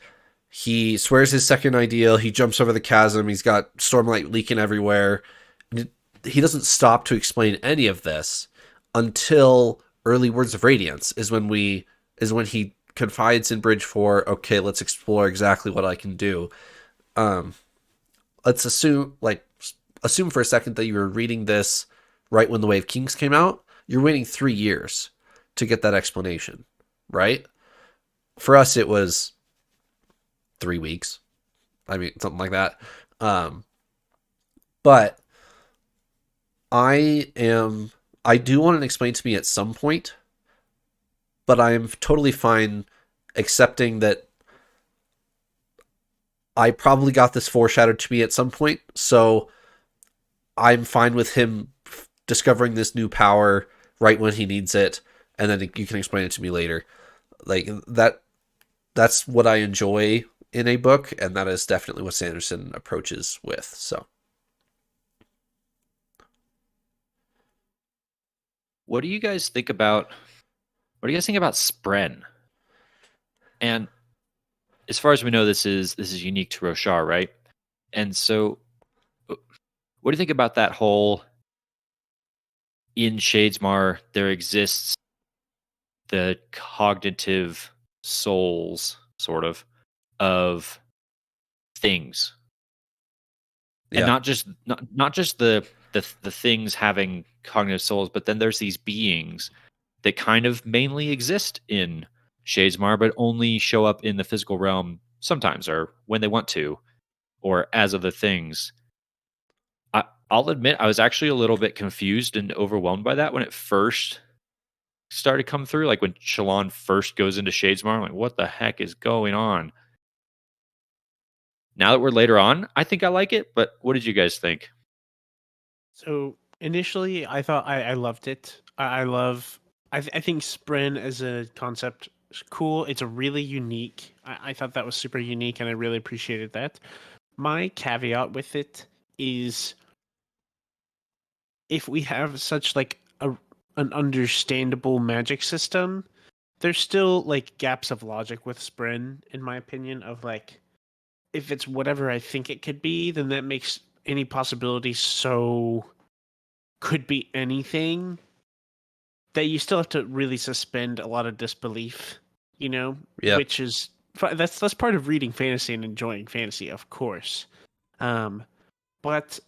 he swears his second ideal, he jumps over the chasm, he's got Stormlight leaking everywhere. He doesn't stop to explain any of this until early Words of Radiance is when he confides in Bridge 4, okay, let's explore exactly what I can do. Let's assume for a second that you were reading this right when The Way of Kings came out. You're waiting 3 years to get that explanation, right? For us, it was 3 weeks. I mean, something like that. But I do want it explained to me at some point, but I am totally fine accepting that I probably got this foreshadowed to me at some point, so I'm fine with him discovering this new power right when he needs it, and then you can explain it to me later. Like that's what I enjoy in a book, and that is definitely what Sanderson approaches with. So What do you guys think about Spren? And as far as we know, this is unique to Roshar, right? And so what do you think about that whole in Shadesmar there exists the cognitive souls sort of things? And not just the things having cognitive souls, but then there's these beings that kind of mainly exist in Shadesmar, but only show up in the physical realm sometimes, or when they want to, or as other things. I'll admit I was actually a little bit confused and overwhelmed by that when it first started to come through. Like when Shallan first goes into Shadesmar, I'm like, what the heck is going on? Now that we're later on, I think I like it, but what did you guys think? So initially, I thought I loved it. I think Spren as a concept is cool. It's a really unique. I thought that was super unique, and I really appreciated that. My caveat with it is, if we have such like an understandable magic system, there's still like gaps of logic with Spren, in my opinion. Of like, if it's whatever I think it could be, then that makes any possibility so could be anything that you still have to really suspend a lot of disbelief, Yeah. which is that's part of reading fantasy and enjoying fantasy, of course. But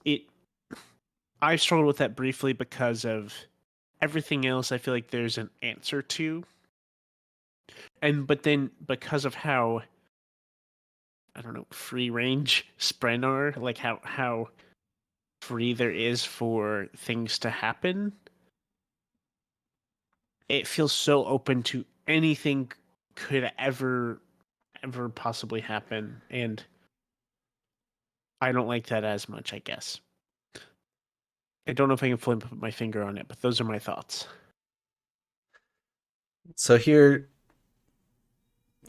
I struggled with that briefly because of everything else I feel like there's an answer to. But then because of how, I don't know, free range Spren are, like how free there is for things to happen, it feels so open to anything could ever possibly happen, and I don't like that as much, I guess. I don't know if I can fully put my finger on it, but those are my thoughts. So here's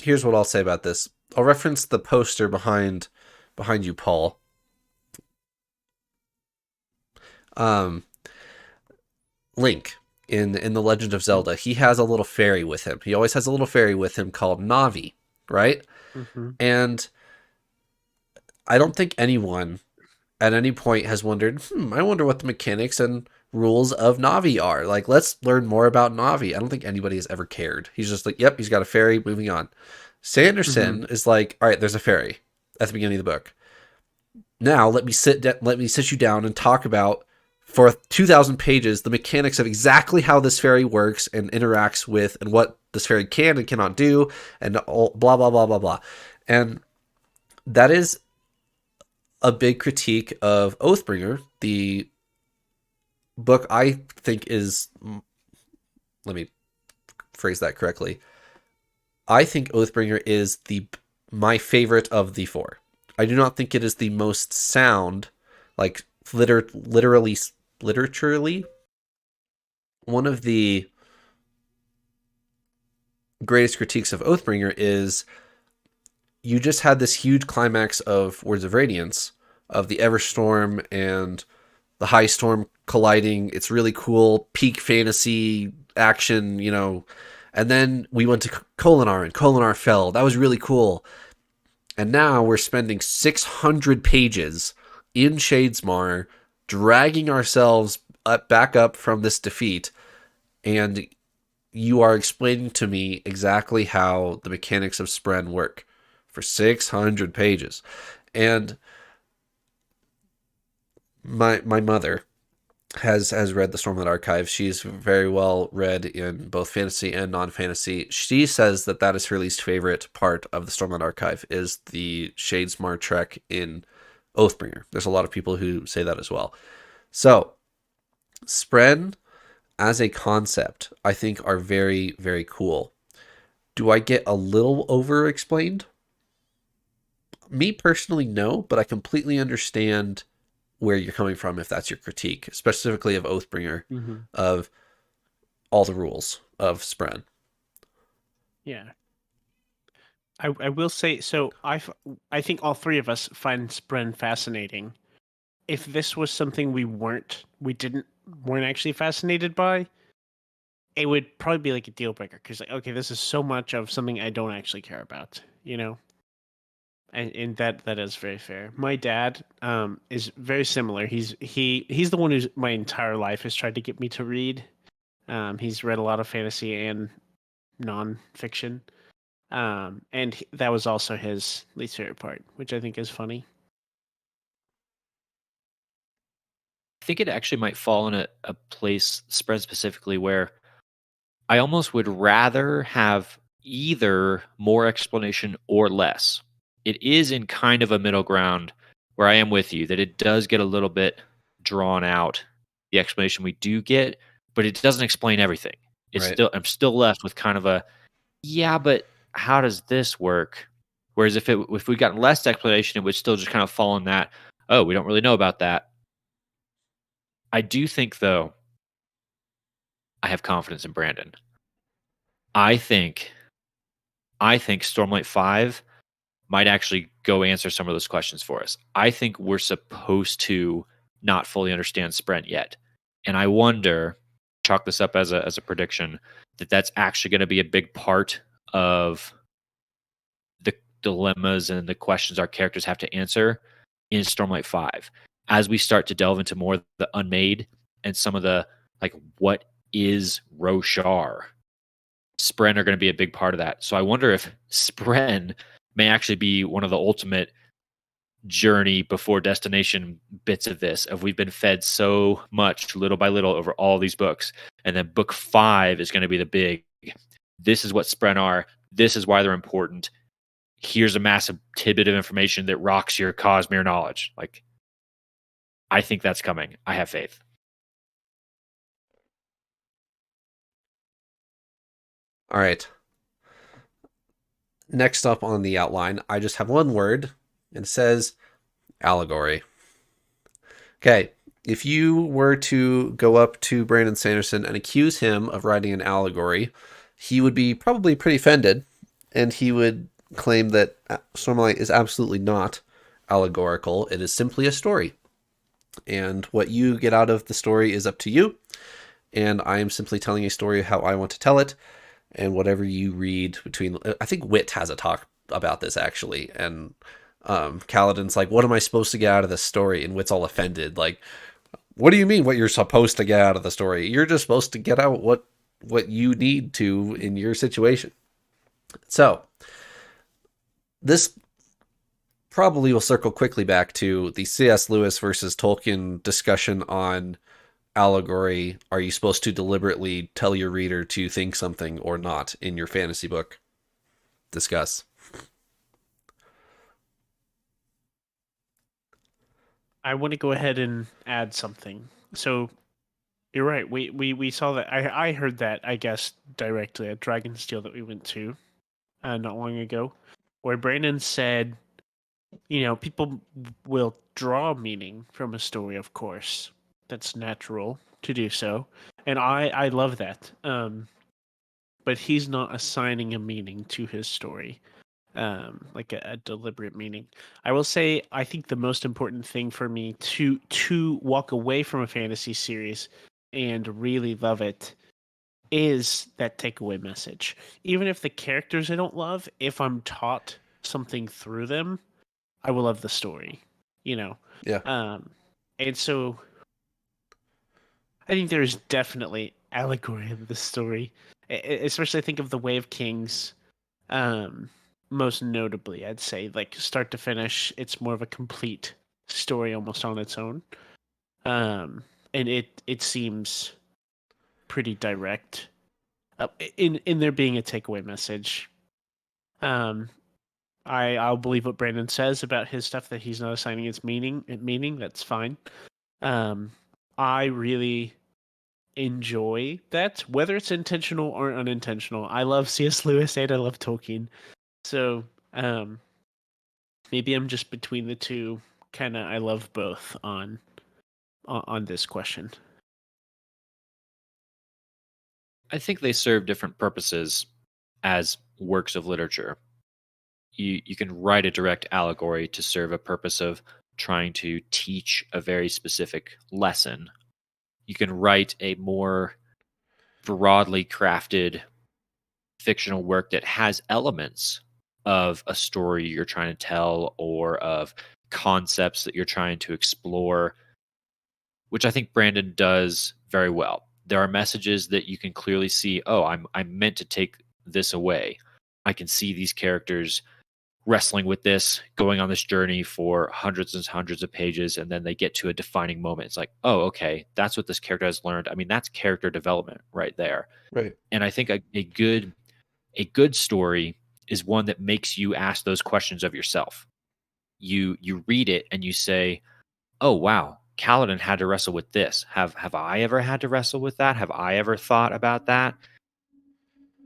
what I'll say about this. I'll reference the poster behind you, Paul. Link in The Legend of Zelda, he has a little fairy with him. He always has a little fairy with him called Navi, right? Mm-hmm. And I don't think anyone at any point has wondered, I wonder what the mechanics and rules of Navi are. Like, let's learn more about Navi. I don't think anybody has ever cared. He's just like, yep, he's got a fairy, moving on. Sanderson is like, all right, there's a fairy at the beginning of the book. Now let me sit you down and talk about, for 2,000 pages, the mechanics of exactly how this fairy works and interacts with, and what this fairy can and cannot do, and all, blah, blah, blah, blah, blah. And that is a big critique of Oathbringer, the book I think is, let me phrase that correctly. I think Oathbringer is my favorite of the four. I do not think it is the most sound, like literaturely. One of the greatest critiques of Oathbringer is you just had this huge climax of Words of Radiance, of the Everstorm and the High Storm colliding. It's really cool, peak fantasy action, and then we went to Kholinar, and Kholinar fell. That was really cool. And now we're spending 600 pages in Shadesmar, dragging ourselves back up from this defeat, and you are explaining to me exactly how the mechanics of Spren work for 600 pages. And my mother has read the Stormlight Archive. She's very well read in both fantasy and non-fantasy. She says that is her least favorite part of the Stormlight Archive, is the Shadesmar trek in Oathbringer. There's a lot of people who say that as well. So, Spren as a concept, I think, are very, very cool. Do I get a little over-explained? Me personally, no, but I completely understand where you're coming from if that's your critique, specifically of Oathbringer, of all the rules of Spren. Yeah. I will say, so I think all three of us find Spren fascinating. If this was something we weren't actually fascinated by, it would probably be like a deal breaker, because like, okay, this is so much of something I don't actually care about, and that is very fair. My dad is very similar. He's the one who's my entire life has tried to get me to read. He's read a lot of fantasy and non-fiction. And that was also his least favorite part, which I think is funny. I think it actually might fall in a place, Spread specifically, where I almost would rather have either more explanation or less. It is in kind of a middle ground where I am with you, that it does get a little bit drawn out, the explanation we do get, but it doesn't explain everything. Right. I'm still left with kind of a, yeah, but how does this work? Whereas if we got less explanation, it would still just kind of fall in that, oh, we don't really know about that. I do think, though, I have confidence in Brandon. I think Stormlight 5 might actually go answer some of those questions for us. I think we're supposed to not fully understand Sprent yet. And I wonder, chalk this up as a prediction, that's actually going to be a big part of the dilemmas and the questions our characters have to answer in Stormlight 5. As we start to delve into more of the unmade and some of the, like, what is Roshar? Spren are going to be a big part of that. So I wonder if Spren may actually be one of the ultimate journey before destination bits of this. Of we've been fed so much little by little over all these books, and then book 5 is going to be the big. This is what Spren are. This is why they're important. Here's a massive tidbit of information that rocks your Cosmere knowledge. Like, I think that's coming. I have faith. All right. Next up on the outline, I just have one word, and it says allegory. Okay, if you were to go up to Brandon Sanderson and accuse him of writing an allegory, he would be probably pretty offended, and he would claim that Stormlight is absolutely not allegorical. It is simply a story. And what you get out of the story is up to you, and I am simply telling a story how I want to tell it. And whatever you read between, I think Wit has a talk about this actually, and Kaladin's like, "What am I supposed to get out of this story?" And Wit's all offended, like, "What do you mean? What you're supposed to get out of the story? You're just supposed to get out what you need to in your situation." So this probably will circle quickly back to the C.S. Lewis versus Tolkien discussion on allegory. Are you supposed to deliberately tell your reader to think something or not in your fantasy book? Discuss. I want to go ahead and add something. So you're right. We saw that. I heard that, I guess, directly at Dragonsteel that we went to not long ago, where Brandon said people will draw meaning from a story, of course. That's natural to do so. And I love that. But he's not assigning a meaning to his story, like a deliberate meaning. I will say, I think the most important thing for me to walk away from a fantasy series and really love it is that takeaway message. Even if the characters I don't love, if I'm taught something through them, I will love the story. You know, Yeah. and so I think there's definitely allegory in the story. Especially, I think of the Way of Kings. Most notably, I'd say, like, start to finish, it's more of a complete story almost on its own. And it seems pretty direct in there being a takeaway message. Um, I'll believe what Brandon says about his stuff, that he's not assigning its meaning. That's fine. I really enjoy that, whether it's intentional or unintentional. I love C.S. Lewis and I love Tolkien, so maybe I'm just between the two. Kind of, I love both on this question. I think they serve different purposes as works of literature. You can write a direct allegory to serve a purpose of trying to teach a very specific lesson. You can write a more broadly crafted fictional work that has elements of a story you're trying to tell or of concepts that you're trying to explore, which I think Brandon does very well. There are messages that you can clearly see, oh, I'm meant to take this away. I can see these characters wrestling with this, going on this journey for hundreds and hundreds of pages, and then they get to a defining moment. It's like, oh, okay, that's what this character has learned. I mean, that's character development right there. Right. And I think a good story is one that makes you ask those questions of yourself. You read it and you say, oh wow, Kaladin had to wrestle with this. Have I ever had to wrestle with that? Have I ever thought about that?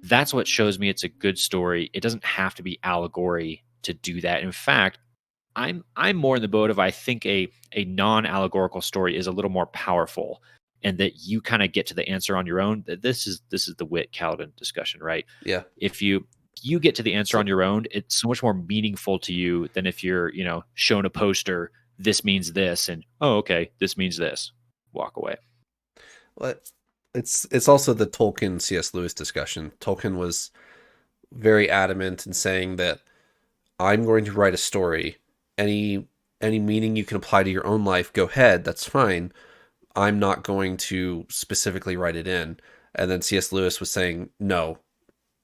That's what shows me it's a good story. It doesn't have to be allegory to do that. In fact, I'm more in the boat of, I think a non-allegorical story is a little more powerful, and that you kind of get to the answer on your own. This is the Wit Kaladin discussion, right? Yeah. If you get to the answer on your own, it's so much more meaningful to you than if you're, shown a poster, this means this, and oh, okay, this means this. Walk away. Well, it's also the Tolkien C.S. Lewis discussion. Tolkien was very adamant in saying that I'm going to write a story. Any meaning you can apply to your own life, go ahead, that's fine. I'm not going to specifically write it in. And then C.S. Lewis was saying, no,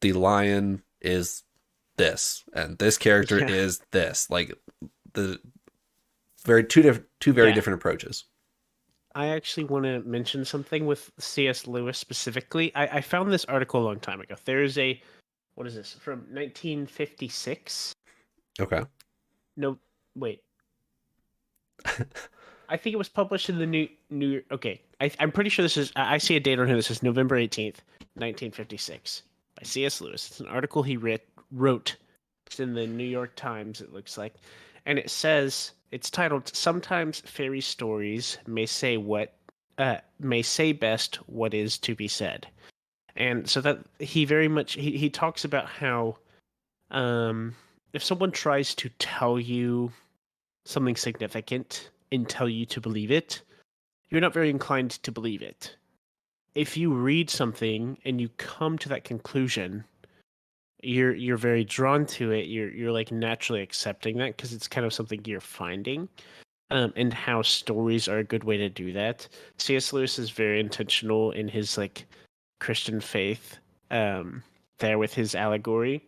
the lion is this, and this character Yeah. is this. Like, the two very different approaches. I actually want to mention something with C.S. Lewis specifically. I found this article a long time ago. There's what is this, from 1956? Okay. No, wait. I think it was published in the New. Okay, I'm pretty sure this is. I see a date on here. This is November 18th, 1956, by C.S. Lewis. It's an article he wrote. It's in the New York Times, it looks like, and it says, it's titled "Sometimes Fairy Stories May Say Best What Is to Be Said," and so that he very much he talks about how, if someone tries to tell you something significant and tell you to believe it, you're not very inclined to believe it. If you read something and you come to that conclusion, you're very drawn to it. You're like naturally accepting that because it's kind of something you're finding. And how stories are a good way to do that. C.S. Lewis is very intentional in his like Christian faith, there with his allegory.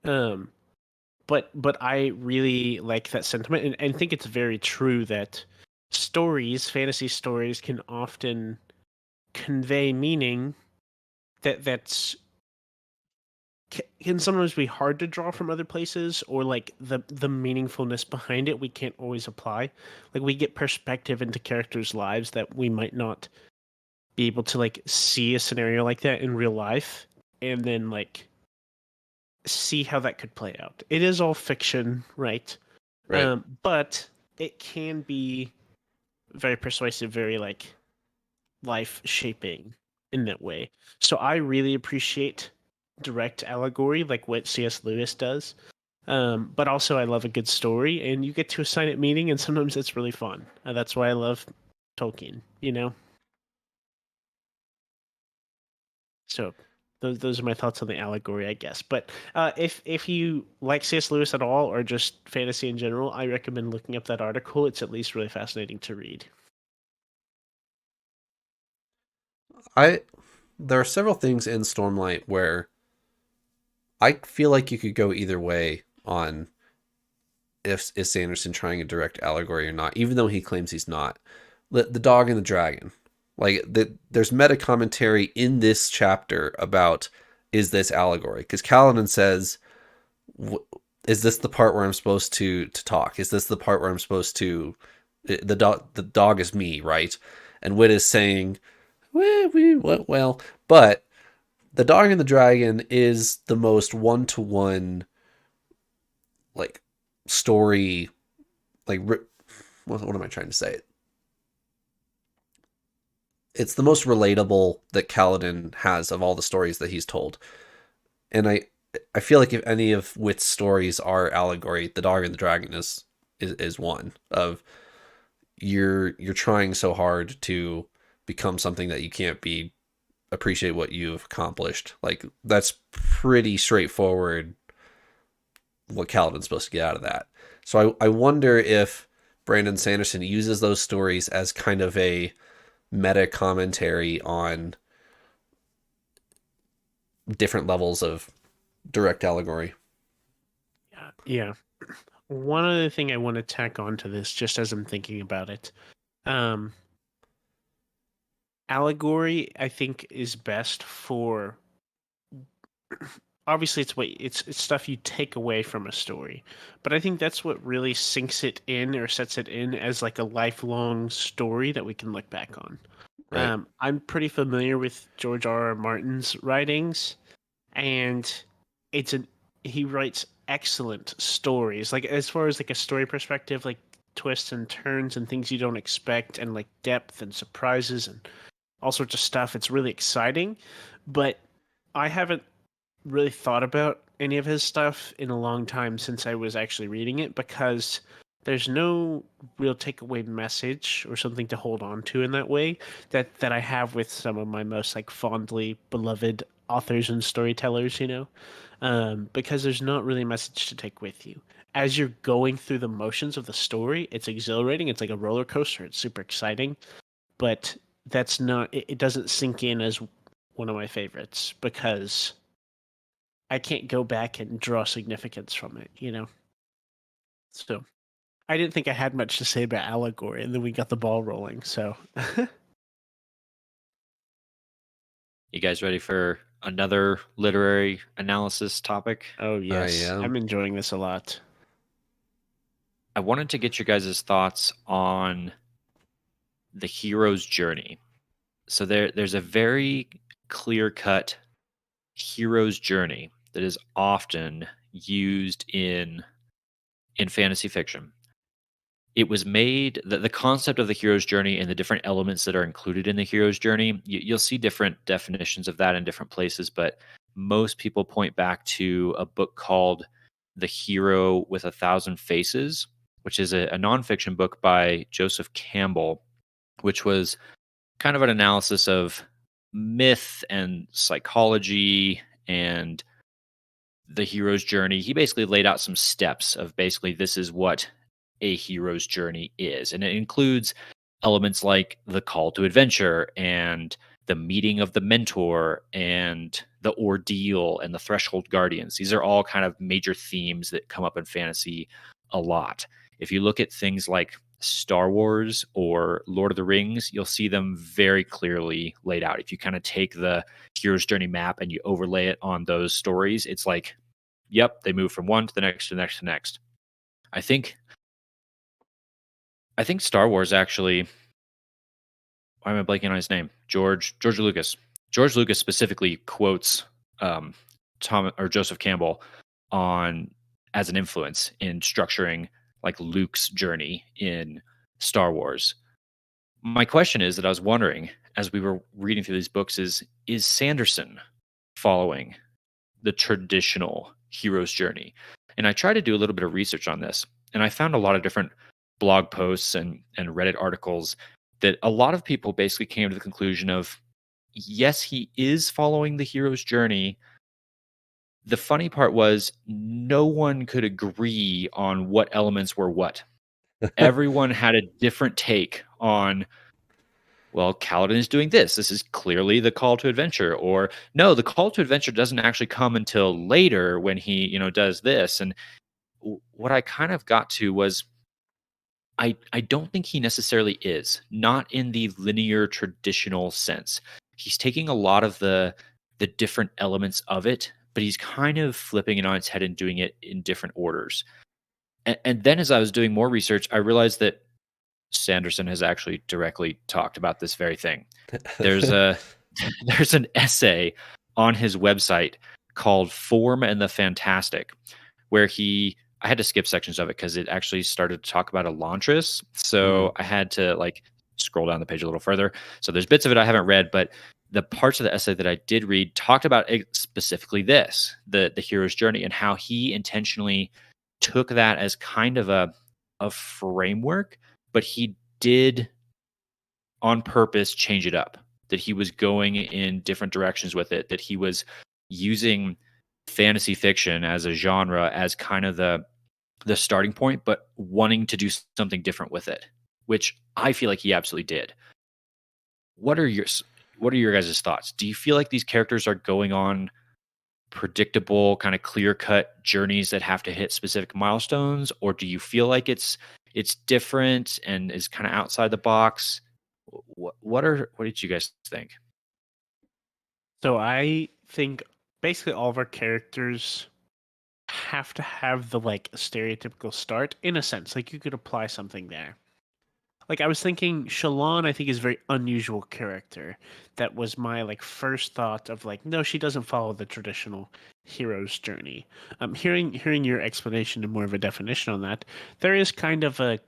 But I really like that sentiment, and think it's very true that fantasy stories, can often convey meaning that's can sometimes be hard to draw from other places, or like the meaningfulness behind it we can't always apply. Like, we get perspective into characters' lives that we might not be able to like see a scenario like that in real life, and then like see how that could play out. It is all fiction, right? Right. But it can be very persuasive, very like life shaping in that way. So I really appreciate direct allegory, like what C.S. Lewis does. But also, I love a good story, and you get to assign it meaning, and sometimes it's really fun. That's why I love Tolkien. So those are my thoughts on the allegory, I guess. But if you like C.S. Lewis at all, or just fantasy in general, I recommend looking up that article. It's at least really fascinating to read. There are several things in Stormlight where I feel like you could go either way on if is Sanderson trying a direct allegory or not, even though he claims he's not. The dog and the dragon. Like there's meta commentary in this chapter about, is this allegory? Because Kaladin says, is this the part where I'm supposed to talk? Is this the part where I'm supposed to the dog is me, right? And Wit is saying, well, but the dog and the dragon is the most one-to-one like story, like what am I trying to say? It's the most relatable that Kaladin has of all the stories that he's told. And I feel like if any of Wit's stories are allegory, the dog and the dragon is one of you're trying so hard to become something that you can't be, appreciate what you've accomplished. Like that's pretty straightforward what Kaladin's supposed to get out of that. So I wonder if Brandon Sanderson uses those stories as kind of a meta commentary on different levels of direct allegory. Yeah. One other thing I want to tack onto this, just as I'm thinking about it, allegory I think is best for. Obviously, it's stuff you take away from a story, but I think that's what really sinks it in or sets it in as like a lifelong story that we can look back on. Right. I'm pretty familiar with George R.R. Martin's writings, and he writes excellent stories. Like as far as like a story perspective, like twists and turns and things you don't expect, and like depth and surprises and all sorts of stuff. It's really exciting, but I haven't really thought about any of his stuff in a long time since I was actually reading it, because there's no real takeaway message or something to hold on to in that way that I have with some of my most like fondly beloved authors and storytellers, because there's not really a message to take with you. As you're going through the motions of the story, it's exhilarating. It's like a roller coaster. It's super exciting, but that's not. It doesn't sink in as one of my favorites because I can't go back and draw significance from it. So I didn't think I had much to say about allegory, and then we got the ball rolling. So You guys ready for another literary analysis topic? oh yes, am. I'm enjoying this a lot. I wanted to get your guys' thoughts on the hero's journey. So there's a very clear-cut hero's journey that is often used in fantasy fiction. It was made, the concept of the hero's journey and the different elements that are included in the hero's journey, you'll see different definitions of that in different places, but most people point back to a book called The Hero with a Thousand Faces, which is a nonfiction book by Joseph Campbell, which was kind of an analysis of myth and psychology and the hero's journey. He basically laid out some steps of basically this is what a hero's journey is. And it includes elements like the call to adventure and the meeting of the mentor and the ordeal and the threshold guardians. These are all kind of major themes that come up in fantasy a lot. If you look at things like Star Wars or Lord of the Rings, you'll see them very clearly laid out. If you kind of take the hero's journey map and you overlay it on those stories, it's like, yep, they move from one to the next to the next to the next. I think Star Wars actually. Why am I blanking on his name? George Lucas. George Lucas specifically quotes Tom or Joseph Campbell on as an influence in structuring like Luke's journey in Star Wars. My question is that I was wondering as we were reading through these books is Sanderson following the traditional hero's journey? And I tried to do a little bit of research on this, and I found a lot of different blog posts and Reddit articles that a lot of people basically came to the conclusion of, yes, he is following the hero's journey. The funny part was no one could agree on what elements were what. Everyone had a different take on, well, Kaladin is doing this. This is clearly the call to adventure. Or no, the call to adventure doesn't actually come until later when he, does this. And what I kind of got to was I don't think he necessarily is, not in the linear traditional sense. He's taking a lot of the different elements of it, but he's kind of flipping it on its head and doing it in different orders. And then as I was doing more research, I realized that Sanderson has actually directly talked about this very thing. There's an essay on his website called Form and the Fantastic, where I had to skip sections of it because it actually started to talk about Elantris. So I had to scroll down the page a little further. So there's bits of it I haven't read, but the parts of the essay that I did read talked about specifically this, the hero's journey, and how he intentionally took that as kind of a framework, but he did on purpose change it up, that he was going in different directions with it, that he was using fantasy fiction as a genre as kind of the starting point, but wanting to do something different with it, which I feel like he absolutely did. What are your guys' thoughts? Do you feel like these characters are going on predictable, kind of clear-cut journeys that have to hit specific milestones, or do you feel like it's different and is kind of outside the box? What did you guys think? So I think basically all of our characters have to have the stereotypical start in a sense. Like you could apply something there. Like I was thinking Shallan, I think, is a very unusual character. That was my first thought of no, she doesn't follow the traditional hero's journey. Hearing your explanation and more of a definition on that, there is kind of a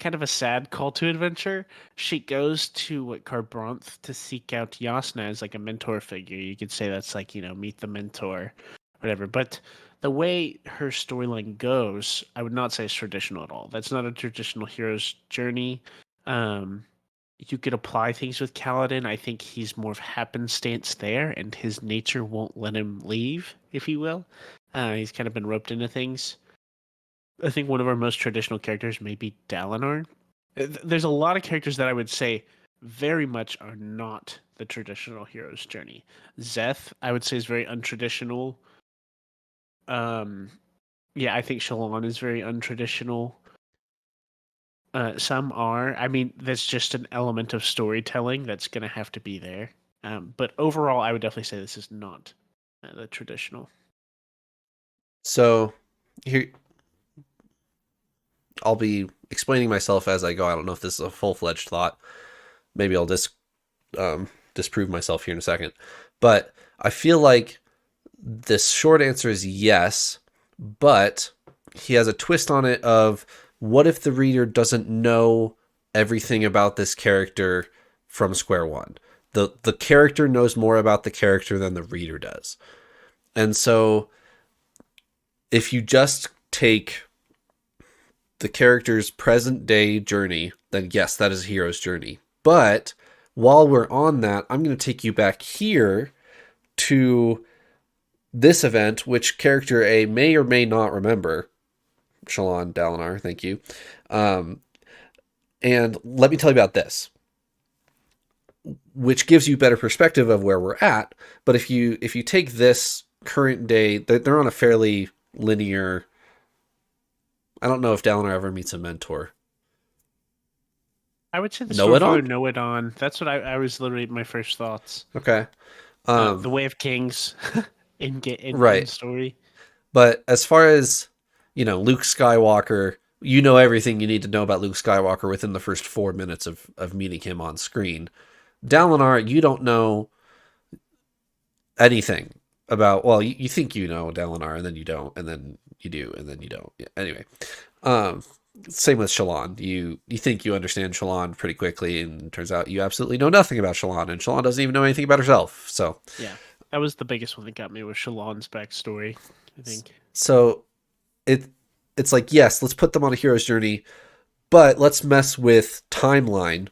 kind of a sad call to adventure. She goes to Carbranth to seek out Yasna as a mentor figure. You could say that's meet the mentor, whatever. But the way her storyline goes, I would not say it's traditional at all. That's not a traditional hero's journey. You could apply things with Kaladin. I think he's more of happenstance there, and his nature won't let him leave, if you will. He's kind of been roped into things. I think one of our most traditional characters may be Dalinar. There's a lot of characters that I would say very much are not the traditional hero's journey. Zeth, I would say, is very untraditional. Yeah, I think Shallan is very untraditional. Some are. I mean, there's just an element of storytelling that's going to have to be there. But overall, I would definitely say this is not the traditional. So here, I'll be explaining myself as I go. I don't know if this is a full-fledged thought. Maybe I'll disprove myself here in a second. But I feel like this short answer is yes, but he has a twist on it of what if the reader doesn't know everything about this character from square one? The character knows more about the character than the reader does. And so if you just take the character's present day journey, then yes, that is a hero's journey. But while we're on that, I'm going to take you back here to this event, which character A may or may not remember. Shallan, Dalinar, thank you. And let me tell you about this, which gives you better perspective of where we're at. But if you take this current day, they're on a fairly linear. I don't know if Dalinar ever meets a mentor. I would say the Noedon? Noedon. That's what I was literally my first thoughts. Okay. The Way of Kings in right. story. But as far as, Luke Skywalker, you know everything you need to know about Luke Skywalker within the first 4 minutes of meeting him on screen. Dalinar, you don't know anything about, well, you think you know Dalinar, and then you don't, and then, you do, and then you don't. Yeah, anyway, same with Shallan. You think you understand Shallan pretty quickly, and it turns out you absolutely know nothing about Shallan, and Shallan doesn't even know anything about herself. So Yeah, that was the biggest one that got me, was Shallan's backstory, I think. so it's like, yes, let's put them on a hero's journey, but let's mess with timeline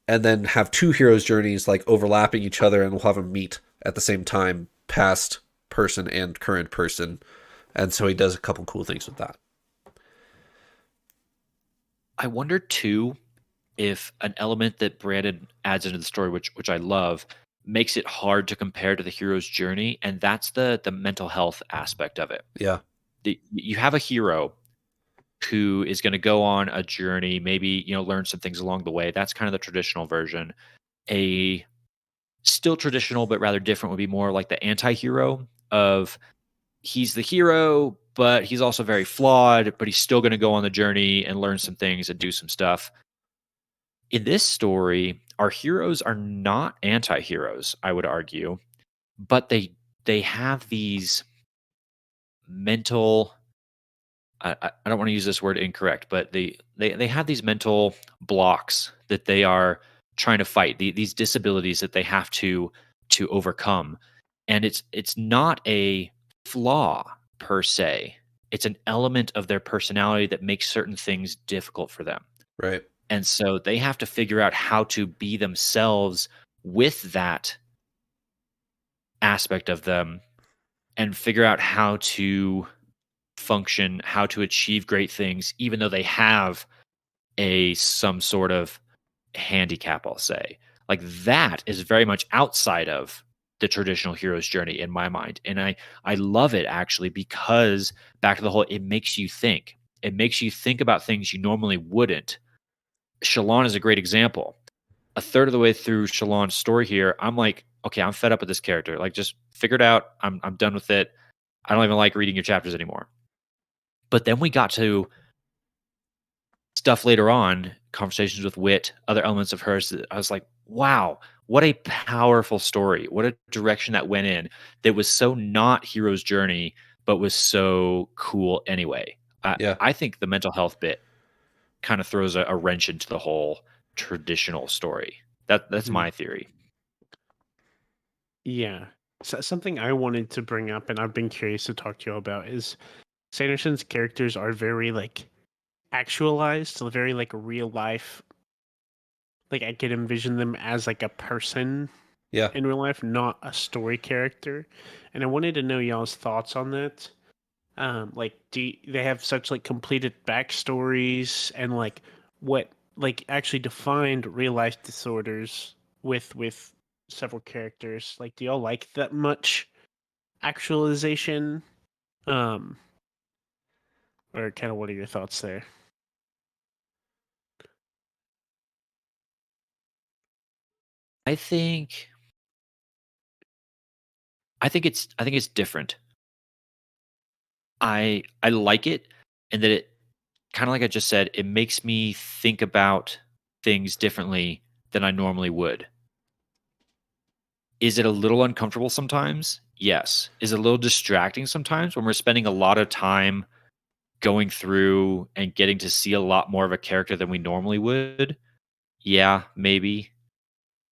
and then have two heroes' journeys like overlapping each other, and we'll have them meet at the same time, past person and current person. And so he does a couple cool things with that. I wonder too if an element that Brandon adds into the story, which I love, makes it hard to compare to the hero's journey, and that's the mental health aspect of it. Yeah. You have a hero who is going to go on a journey, maybe learn some things along the way. That's kind of the traditional version. A still traditional but rather different would be more like the anti-hero of, he's the hero, but he's also very flawed, but he's still going to go on the journey and learn some things and do some stuff. In this story, our heroes are not anti-heroes, I would argue, but they have these mental, I don't want to use this word incorrect, but they have these mental blocks that they are trying to fight, these disabilities that they have to overcome. And it's not a flaw per se. It's an element of their personality that makes certain things difficult for them. Right. And so they have to figure out how to be themselves with that aspect of them, and figure out how to function, how to achieve great things, even though they have some sort of handicap, I'll say. Like, that is very much outside of the traditional hero's journey in my mind. And I love it, actually, because back to the whole, it makes you think. It makes you think about things you normally wouldn't. Shallan is a great example. A third of the way through Shallan's story here, I'm like, okay, I'm fed up with this character. Like, just figure it out. I'm done with it. I don't even like reading your chapters anymore. But then we got to stuff later on, conversations with Wit, other elements of hers. I was like, wow, what a powerful story. What a direction that went in, that was so not hero's journey, but was so cool anyway. Yeah. I think the mental health bit kind of throws a wrench into the whole traditional story. That's my theory. Yeah. So, something I wanted to bring up, and I've been curious to talk to you about, is Sanderson's characters are very actualized, so very real life. Like, I could envision them as a person Yeah. in real life, not a story character. And I wanted to know y'all's thoughts on that. They have such completed backstories, and what actually defined real life disorders with several characters? Do y'all like that much actualization? Or kind of, what are your thoughts there? I think it's different. I like it, and that it, kind of like I just said, it makes me think about things differently than I normally would. Is it a little uncomfortable sometimes? Yes. Is it a little distracting sometimes when we're spending a lot of time going through and getting to see a lot more of a character than we normally would? Yeah, maybe.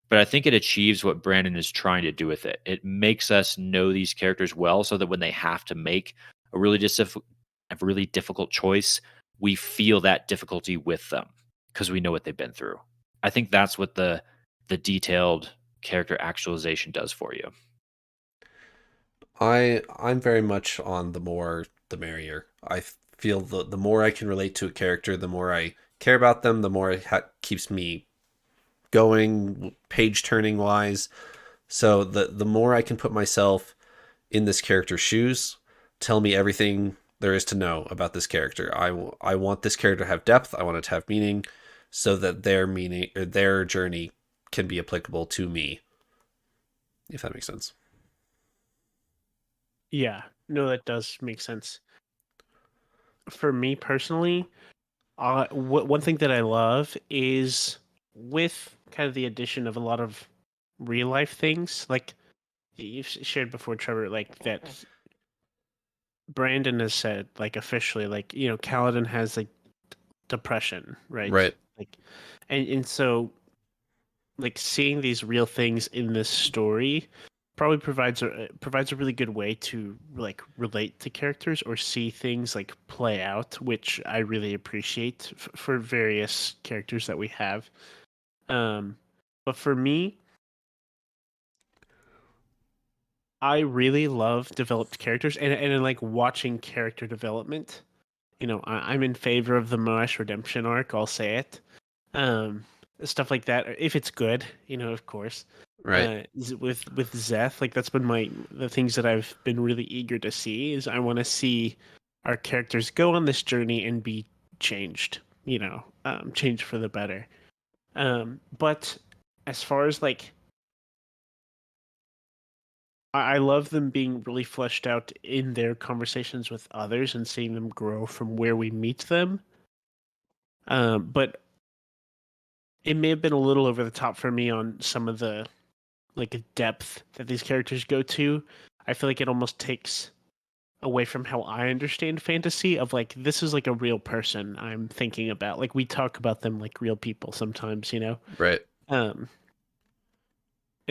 But I think it achieves what Brandon is trying to do with it. It makes us know these characters well, so that when they have to make a really difficult choice, we feel that difficulty with them because we know what they've been through. I think that's what the detailed character actualization does for you. I'm very much on the more the merrier. I feel the more I can relate to a character, the more I care about them, the more it keeps me going, page turning wise. So the more I can put myself in this character's shoes, tell me everything there is to know about this character. I want this character to have depth. I want it to have meaning, so that their meaning or their journey can be applicable to me. If that makes sense. Yeah, no, that does make sense. For me personally, one thing that I love is, with kind of the addition of a lot of real life things, like you've shared before, Trevor, that Brandon has said, like, officially, like, Kaladin has like depression, right? Right. Like, and so, like, seeing these real things in this story probably provides a really good way to like relate to characters or see things like play out, which I really appreciate for various characters that we have. But for me, I really love developed characters, and I like watching character development. I'm in favor of the Moash redemption arc. I'll say it. Um, Stuff like that, if it's good, of course. Right. With Zeth, like that's been the things that I've been really eager to see. Is I want to see our characters go on this journey and be changed. Changed for the better. But as far as like, I love them being really fleshed out in their conversations with others and seeing them grow from where we meet them. But it may have been a little over the top for me on some of the like depth that these characters go to. I feel like it almost takes away from how I understand fantasy of like this is like a real person I'm thinking about. Like we talk about them like real people sometimes, Right. And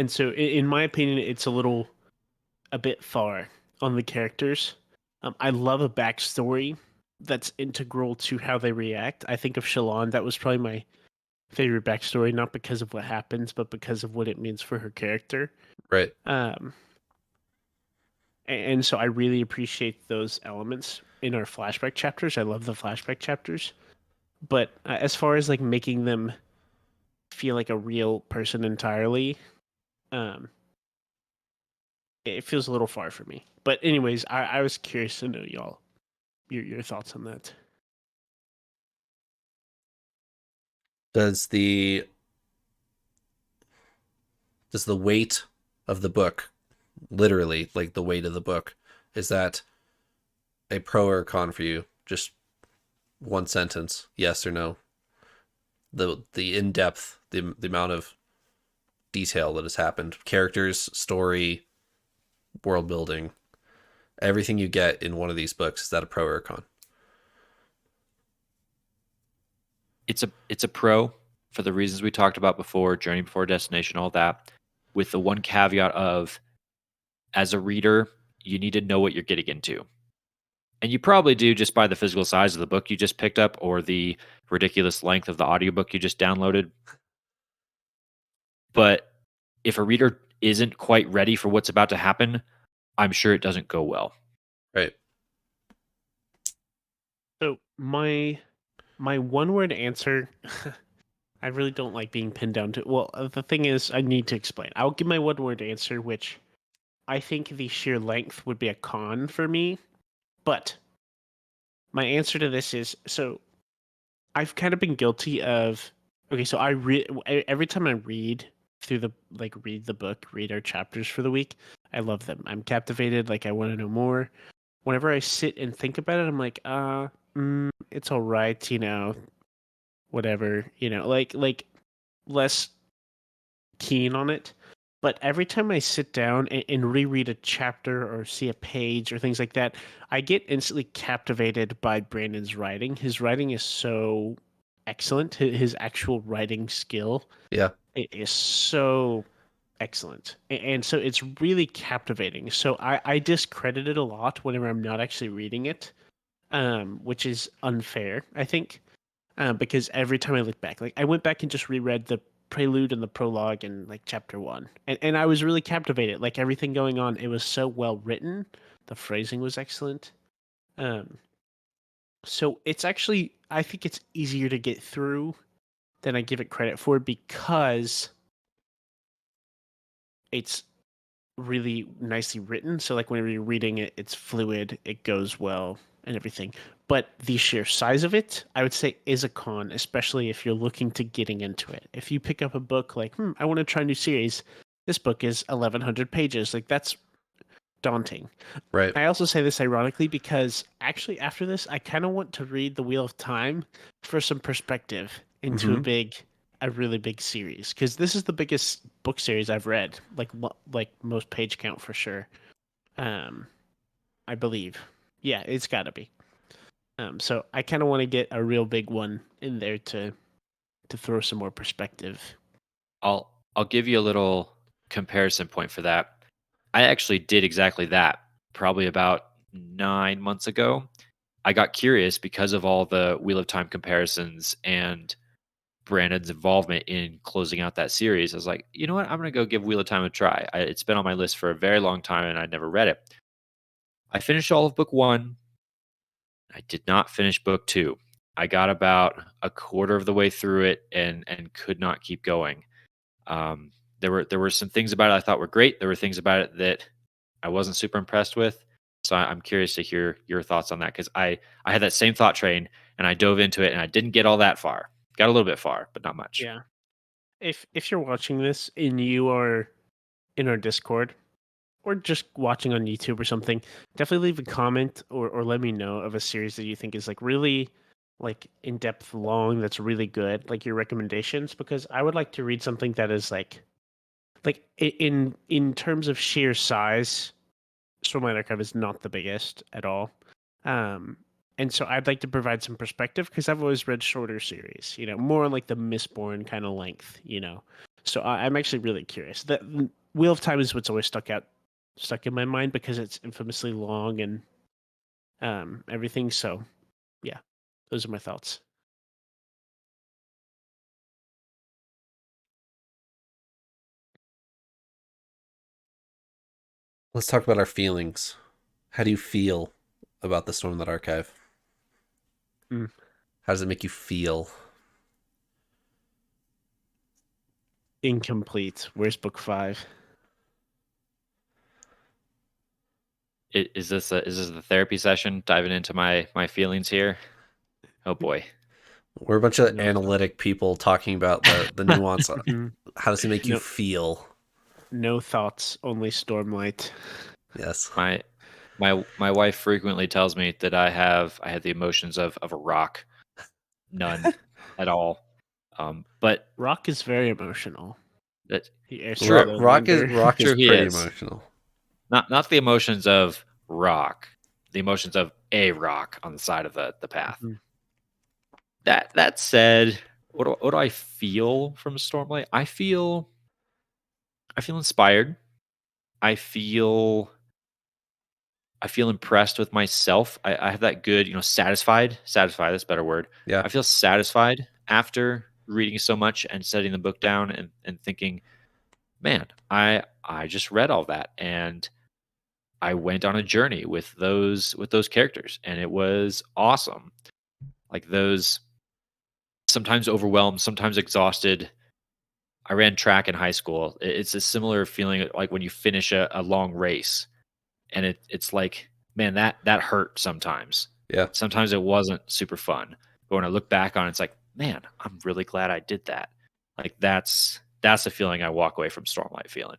so in my opinion it's a bit far on the characters. I love a backstory that's integral to how they react. I think of Shalon, that was probably my favorite backstory, not because of what happens, but because of what it means for her character. Right. And so I really appreciate those elements in our flashback chapters. I love the flashback chapters. But as far as like making them feel like a real person entirely, it feels a little far for me. But anyways, I was curious to know your thoughts on that. Does the weight of the book, literally like the weight of the book, is that a pro or a con for you? Just one sentence, yes or no. The in depth, the amount of detail that has happened, characters, story, world building, everything you get in one of these books, is that a pro or a con? It's a pro for the reasons we talked about before, journey before destination, all that, with the one caveat of, as a reader, you need to know what you're getting into. And you probably do just by the physical size of the book you just picked up or the ridiculous length of the audiobook you just downloaded. But if a reader isn't quite ready for what's about to happen, I'm sure it doesn't go well. Right. So my one word answer, I really don't like being pinned down to. Well, the thing is, I need to explain. I'll give my one word answer, which I think the sheer length would be a con for me. But my answer to this is, so I've kind of been guilty of, okay, so every time I read through read the book, read our chapters for the week, I love them. I'm captivated, like I want to know more. Whenever I sit and think about it, I'm like, it's all right, whatever, like less keen on it. But every time I sit down and reread a chapter or see a page or things like that, I get instantly captivated by Brandon's writing. His writing is so excellent. His actual writing skill, Yeah. it is so excellent. And so it's really captivating. So I discredit it a lot whenever I'm not actually reading it, which is unfair, I think, because every time I look back, like I went back and just reread the prelude and the prologue in like chapter 1, and I was really captivated. Like everything going on, it was so well written. The phrasing was excellent. So it's actually, I think it's easier to get through than I give it credit for, because it's really nicely written. So like when you're reading it, it's fluid, it goes well and everything. But the sheer size of it, I would say, is a con, especially if you're looking to getting into it. If you pick up a book like, I want to try a new series, this book is 1,100 pages. Like that's daunting. Right. I also say this ironically because actually after this, I kind of want to read The Wheel of Time for some perspective into a really big series, because this is the biggest book series I've read, like most page count for sure. I believe, Yeah, it's got to be. So I kind of want to get a real big one in there to throw some more perspective. I'll give you a little comparison point for that. I actually did exactly that probably about 9 months ago. I got curious because of all the Wheel of Time comparisons and Brandon's involvement in closing out that series. I was like, you know what? I'm going to go give Wheel of Time a try. It's been on my list for a very long time and I'd never read it. I finished all of book 1. I did not finish book 2. I got about a quarter of the way through it and could not keep going. There were some things about it I thought were great. There were things about it that I wasn't super impressed with. So I'm curious to hear your thoughts on that because I had that same thought train and I dove into it and I didn't get all that far. Got a little bit far, but not much. Yeah. If you're watching this and you are in our Discord or just watching on YouTube or something, definitely leave a comment or let me know of a series that you think is like really like in depth long that's really good, like your recommendations, because I would like to read something that is like in terms of sheer size, Stormlight Archive is not the biggest at all. And so I'd like to provide some perspective because I've always read shorter series, more on like the Mistborn kind of length, So I'm actually really curious. The Wheel of Time is what's always stuck in my mind because it's infamously long and everything. So yeah, those are my thoughts. Let's talk about our feelings. How do you feel about the Stormlight Archive? Mm. How does it make you feel? Incomplete. Where's book 5? Is this the therapy session? Diving into my feelings here. Oh boy, We're a bunch of No. analytic people talking about the nuance. How does it make you No. feel? No thoughts, only Stormlight. Yes. my wife frequently tells me that I have the emotions of a rock. None at all. But Rock is very emotional. that He airs True. no Rock is longer. Rock is True, he pretty is. emotional. not the emotions of rock, the emotions of a rock on the side of the path. Mhm. That said, what do I feel from Stormlight? I feel inspired. I feel impressed with myself. I have that good, satisfied. Satisfied, that's a better word. Yeah. I feel satisfied after reading so much and setting the book down and thinking, man, I just read all that and I went on a journey with those characters and it was awesome. Like those sometimes overwhelmed, sometimes exhausted. I ran track in high school. It's a similar feeling like when you finish a long race and it's like, man, that hurt sometimes. Yeah. Sometimes it wasn't super fun. But when I look back on it, it's like, man, I'm really glad I did that. Like that's the feeling I walk away from Stormlight feeling.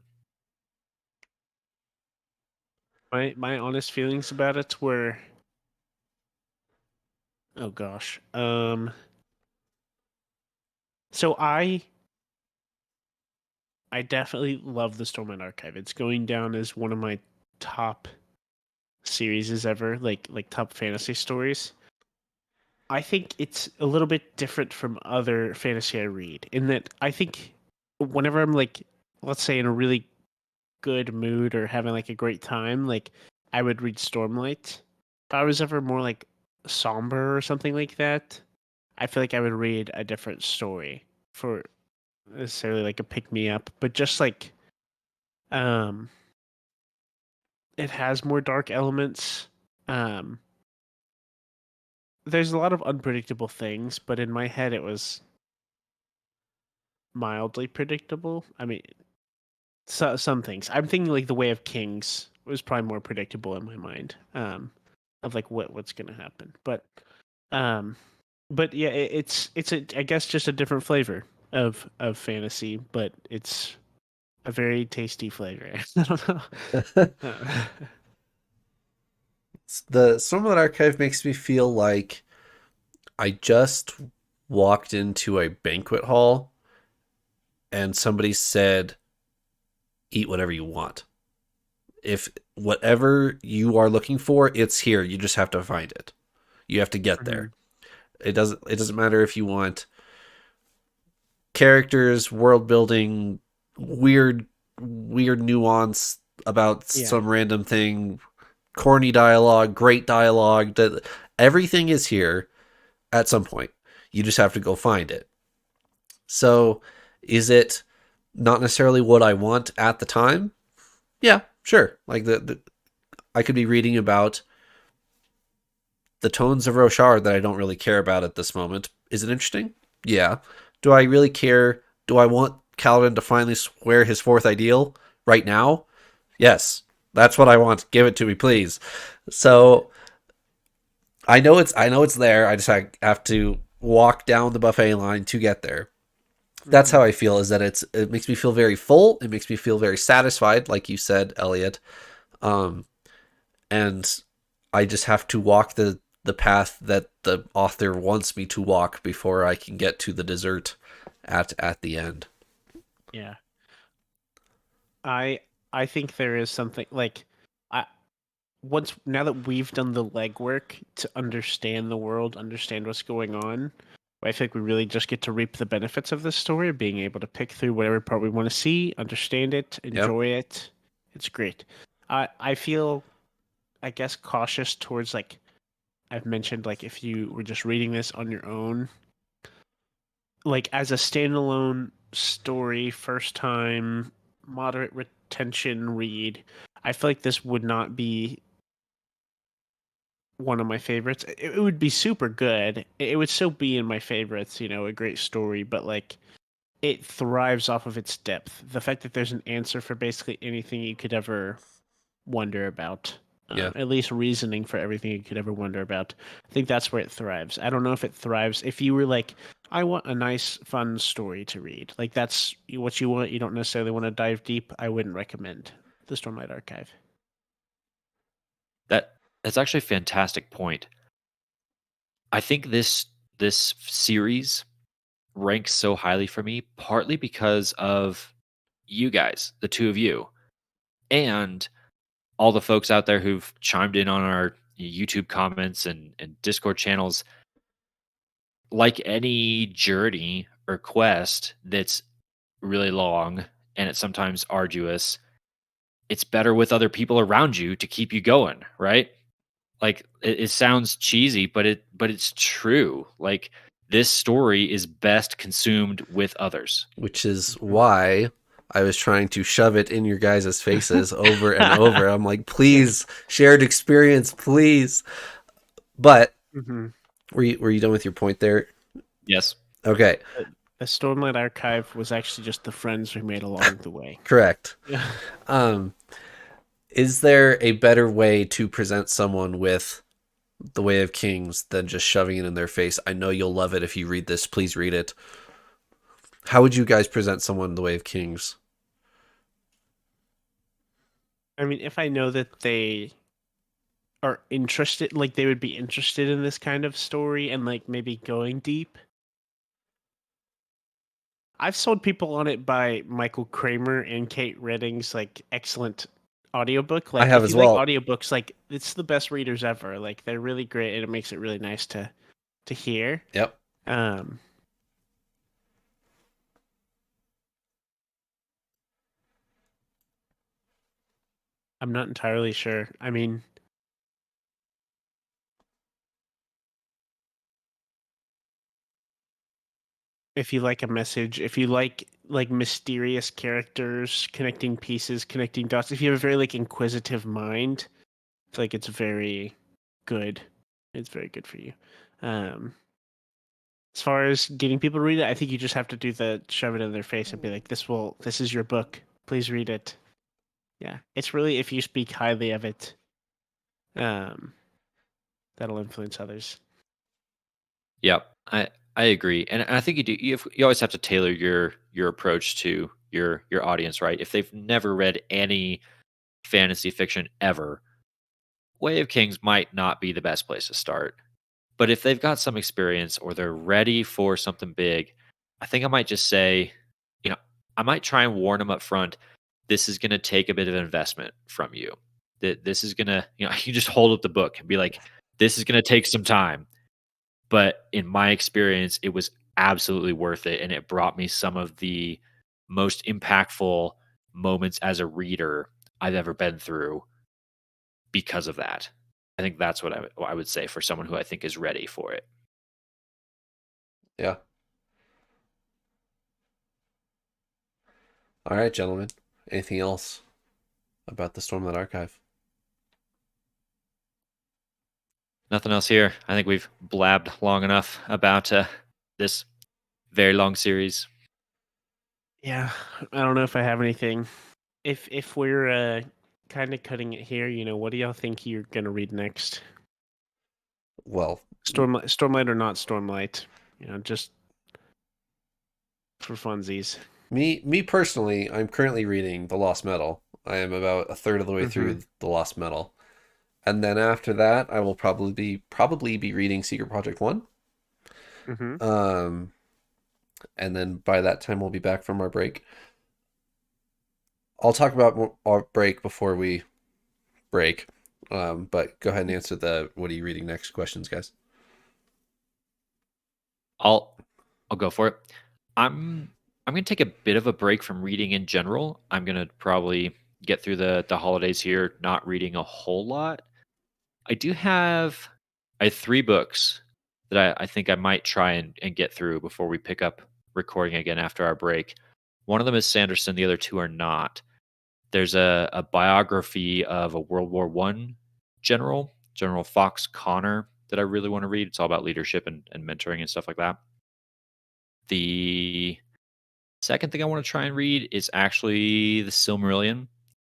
My honest feelings about it were, oh gosh. So I definitely love the Stormlight Archive. It's going down as one of my top series ever, like top fantasy stories. I think it's a little bit different from other fantasy I read in that I think whenever I'm like, let's say in a really good mood or having like a great time, like I would read Stormlight. If I was ever more like somber or something like that, I feel like I would read a different story for necessarily like a pick me up, but just like um it has more dark elements. There's a lot of unpredictable things, but in my head it was mildly predictable. I mean, some things. I'm thinking like the Way of Kings was probably more predictable in my mind. Of like what's gonna happen, but yeah, it's I guess just a different flavor of fantasy, but it's a very tasty flavor. I don't know. The Stormlight Archive makes me feel like I just walked into a banquet hall and somebody said, eat whatever you want. if whatever you are looking for, it's here. You just have to find it. You have to get there. It doesn't matter if you want characters, world building, weird nuance about some random thing, corny dialogue, great dialogue. Everything is here at some point. You just have to go find it. So, is it not necessarily what I want at the time? Yeah, sure. Like I could be reading about the tones of Roshar that I don't really care about at this moment. Is it interesting? Yeah. Do I really care? Do I want Kaladin to finally swear his fourth ideal right now? Yes. That's what I want. Give it to me, please. So I know it's there. I just have to walk down the buffet line to get there. That's how I feel, is that it makes me feel very full. It makes me feel very satisfied, like you said, Elliot. And I just have to walk the path that the author wants me to walk before I can get to the dessert at the end. Yeah. I think there is something like now that we've done the legwork to understand the world, understand what's going on, I think we really just get to reap the benefits of this story, being able to pick through whatever part we want to see, understand it, enjoy it. It's great. I feel, I guess, cautious towards, like, I've mentioned, like, if you were just reading this on your own, like, as a standalone story, first time, moderate retention read, I feel like this would not be one of my favorites. It would be super good. It would still be in my favorites, a great story, but like it thrives off of its depth. The fact that there's an answer for basically anything you could ever wonder about. At least reasoning for everything you could ever wonder about. I think that's where it thrives. I don't know if it thrives if you were like, I want a nice, fun story to read. Like that's what you want. You don't necessarily want to dive deep. I wouldn't recommend the Stormlight Archive. That's actually a fantastic point. I think this series ranks so highly for me partly because of you guys, the two of you, and all the folks out there who've chimed in on our YouTube comments and Discord channels. Like any journey or quest that's really long and it's sometimes arduous, it's better with other people around you to keep you going, right? Like it sounds cheesy, but it's true. Like this story is best consumed with others. Which is why I was trying to shove it in your guys' faces over and over. I'm like, please, shared experience, please. But were you done with your point there? Yes. Okay. The Stormlight Archive was actually just the friends we made along the way. Correct. Is there a better way to present someone with The Way of Kings than just shoving it in their face? I know you'll love it if you read this. Please read it. How would you guys present someone The Way of Kings? I mean, if I know that they are interested, like they would be interested in this kind of story and like maybe going deep. I've sold people on it by Michael Kramer and Kate Redding's like excellent audiobook. Like I have if as you well. like audiobooks, like it's the best readers ever. Like they're really great and it makes it really nice to hear. Yep. I'm not entirely sure. I mean, if you like a message, if you like mysterious characters, connecting pieces, connecting dots, if you have a very like inquisitive mind, I feel like it's very good. It's very good for you. As far as getting people to read it, I think you just have to do the shove it in their face and be like, this is your book. Please read it. Yeah. It's really, if you speak highly of it, that'll influence others. Yep. I agree. And I think you always have to tailor your approach to your audience, right? If they've never read any fantasy fiction ever, Way of Kings might not be the best place to start. But if they've got some experience or they're ready for something big, I think I might just say, I might try and warn them up front. this is going to take a bit of investment from you. This is going to, you just hold up the book and be like, this is going to take some time. But in my experience, it was absolutely worth it. And it brought me some of the most impactful moments as a reader I've ever been through because of that. I think that's what I would say for someone who I think is ready for it. Yeah. All right, gentlemen. Anything else about the Stormlight Archive? Nothing else here. I think we've blabbed long enough about this very long series. Yeah, I don't know if I have anything. If we're kind of cutting it here, what do y'all think you're gonna read next? Well, Stormlight or not Stormlight? Just for funsies. me personally, I'm currently reading The Lost Metal. I am about a third of the way through The Lost Metal. And then after that, I will probably be reading Secret Project 1. Mm-hmm. And then by that time, we'll be back from our break. I'll talk about our break before we break. But go ahead and answer the what are you reading next questions, guys. I'll go for it. I'm going to take a bit of a break from reading in general. I'm going to probably get through the holidays here, not reading a whole lot. I have 3 books that I think I might try and get through before we pick up recording again after our break. One of them is Sanderson. The other 2 are not. There's a biography of a World War I General Fox Connor, that I really want to read. It's all about leadership and mentoring and stuff like that. The second thing I want to try and read is actually the Silmarillion.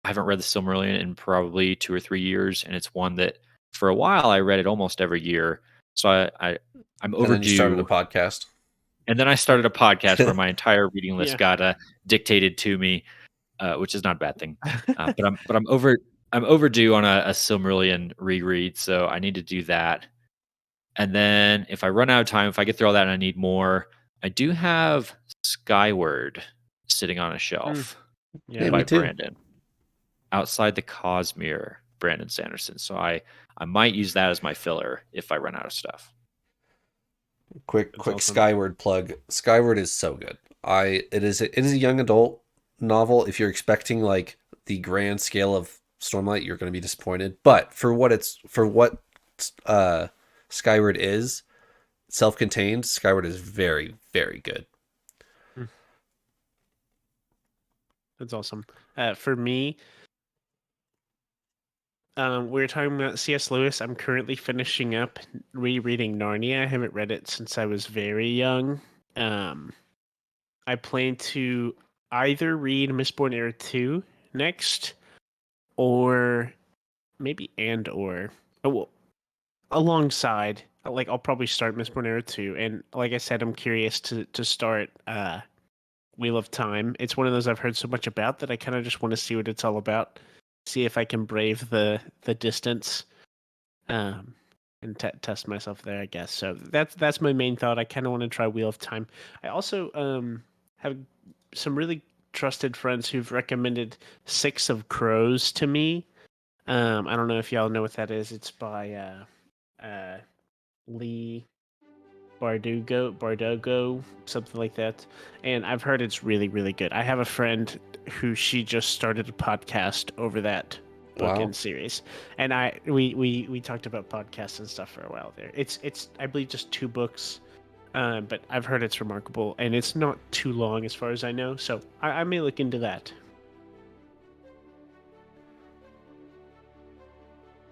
I haven't read the Silmarillion in probably 2 or 3 years, and it's one that for a while I read it almost every year. So I'm overdue. And then you started a podcast. And then I started a podcast where my entire reading list Yeah. got dictated to me, which is not a bad thing. But I'm overdue on a Silmarillion reread, so I need to do that. And then if I run out of time, if I get through all that and I need more, I do have Skyward sitting on a shelf Yeah, by me too. Brandon. Outside the Cosmere, Brandon Sanderson. So I might use that as my filler if I run out of stuff. Quick awesome. Skyward plug. Skyward is so good. It is a young adult novel. If you're expecting like the grand scale of Stormlight, you're going to be disappointed. But for what Skyward is, self-contained, Skyward is very, very good. That's awesome. For me, we were talking about C.S. Lewis. I'm currently finishing up rereading Narnia. I haven't read it since I was very young. I plan to either read Mistborn Era 2 next, or maybe alongside. Like, I'll probably start Mistborn Era 2. And like I said, I'm curious to start Wheel of Time. It's one of those I've heard so much about that I kind of just want to see what it's all about. See if I can brave the distance, and test myself there, I guess. So that's my main thought. I kind of want to try Wheel of Time. I also have some really trusted friends who've recommended Six of Crows to me. I don't know if y'all know what that is. It's by Lee Bardugo, something like that. And I've heard it's really, really good. I have a friend who she just started a podcast over that book and series. And we talked about podcasts and stuff for a while there. It's I believe just 2 books. But I've heard it's remarkable, and it's not too long as far as I know. So I may look into that.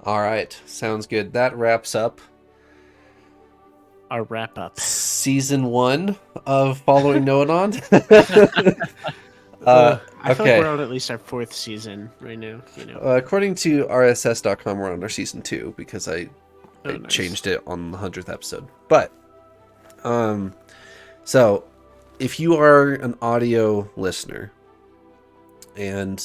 All right, sounds good. That wraps up Our wrap up. Season 1 of Following Noadon. I feel like we're on at least our 4th season right now. According to RSS.com, we're on our Season 2 because I Nice. changed it on the 100th episode. But, so if you are an audio listener and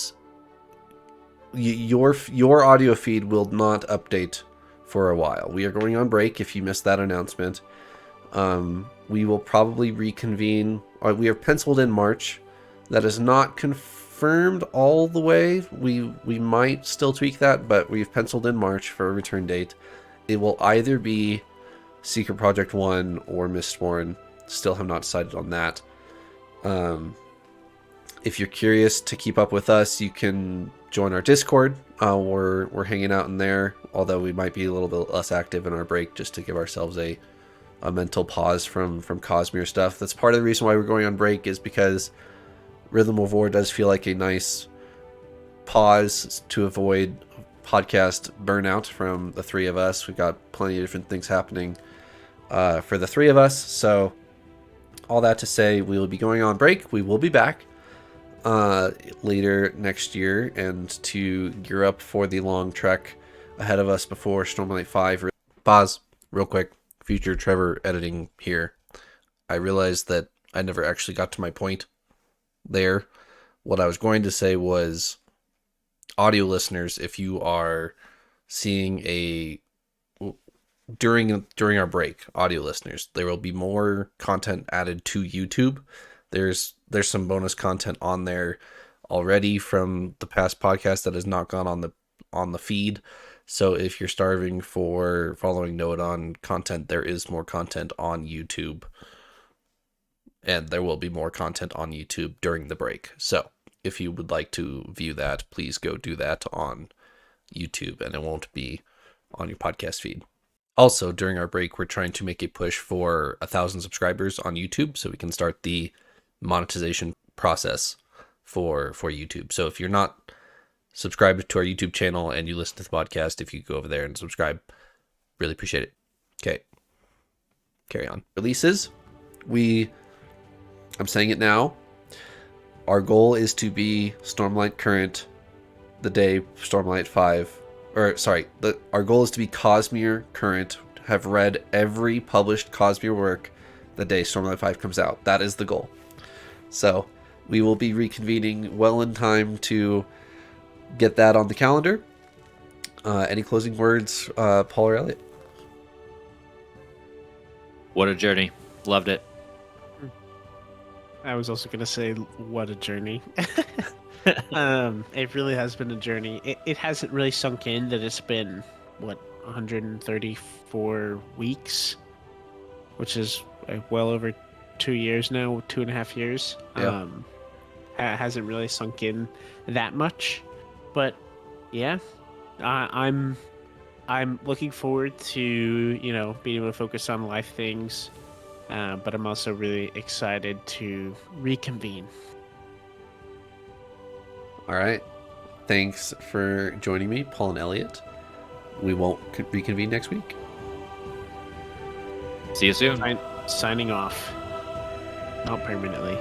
your audio feed will not update for a while. We are going on break if you missed that announcement. We will probably reconvene. We are penciled in March. That is not confirmed all the way. We might still tweak that, but we've penciled in March for a return date. It will either be Secret Project 1 or Mistborn. Still have not decided on that. If you're curious to keep up with us, you can join our Discord. We're hanging out in there, although we might be a little bit less active in our break just to give ourselves a mental pause from Cosmere stuff. That's part of the reason why we're going on break, is because Rhythm of War does feel like a nice pause to avoid podcast burnout from the three of us. We've got plenty of different things happening for the three of us. So all that to say, we will be going on break. We will be back later next year, and to gear up for the long trek ahead of us before Stormlight 5. Pause real quick. Future Trevor editing here. I realized that I never actually got to my point there. What I was going to say was, audio listeners, if you are seeing during our break, audio listeners, there will be more content added to YouTube. There's some bonus content on there already from the past podcast that has not gone on the feed. So if you're starving for following Note on content, there is more content on YouTube. And there will be more content on YouTube during the break. So if you would like to view that, please go do that on YouTube, and it won't be on your podcast feed. Also, during our break, we're trying to make a push for 1,000 subscribers on YouTube so we can start the monetization process for YouTube. So if you're not subscribed to our YouTube channel and you listen to the podcast, if you go over there and subscribe, really appreciate it. Okay, carry on. Releases. I'm saying it now. Our goal is to be Stormlight current the day Stormlight 5, our goal is to be Cosmere current, have read every published Cosmere work the day Stormlight 5 comes out. That is the goal. So we will be reconvening well in time to get that on the calendar. Any closing words, Paul or Elliot? What a journey. Loved it. I was also going to say, what a journey. It really has been a journey. It hasn't really sunk in that it's been, 134 weeks? Which is well over 2 years now, 2.5 years. Yeah. Hasn't really sunk in that much. But, yeah, I'm looking forward to, being able to focus on life things. But I'm also really excited to reconvene. All right. Thanks for joining me, Paul and Elliot. We won't reconvene next week. See you soon. Signing off. Not permanently.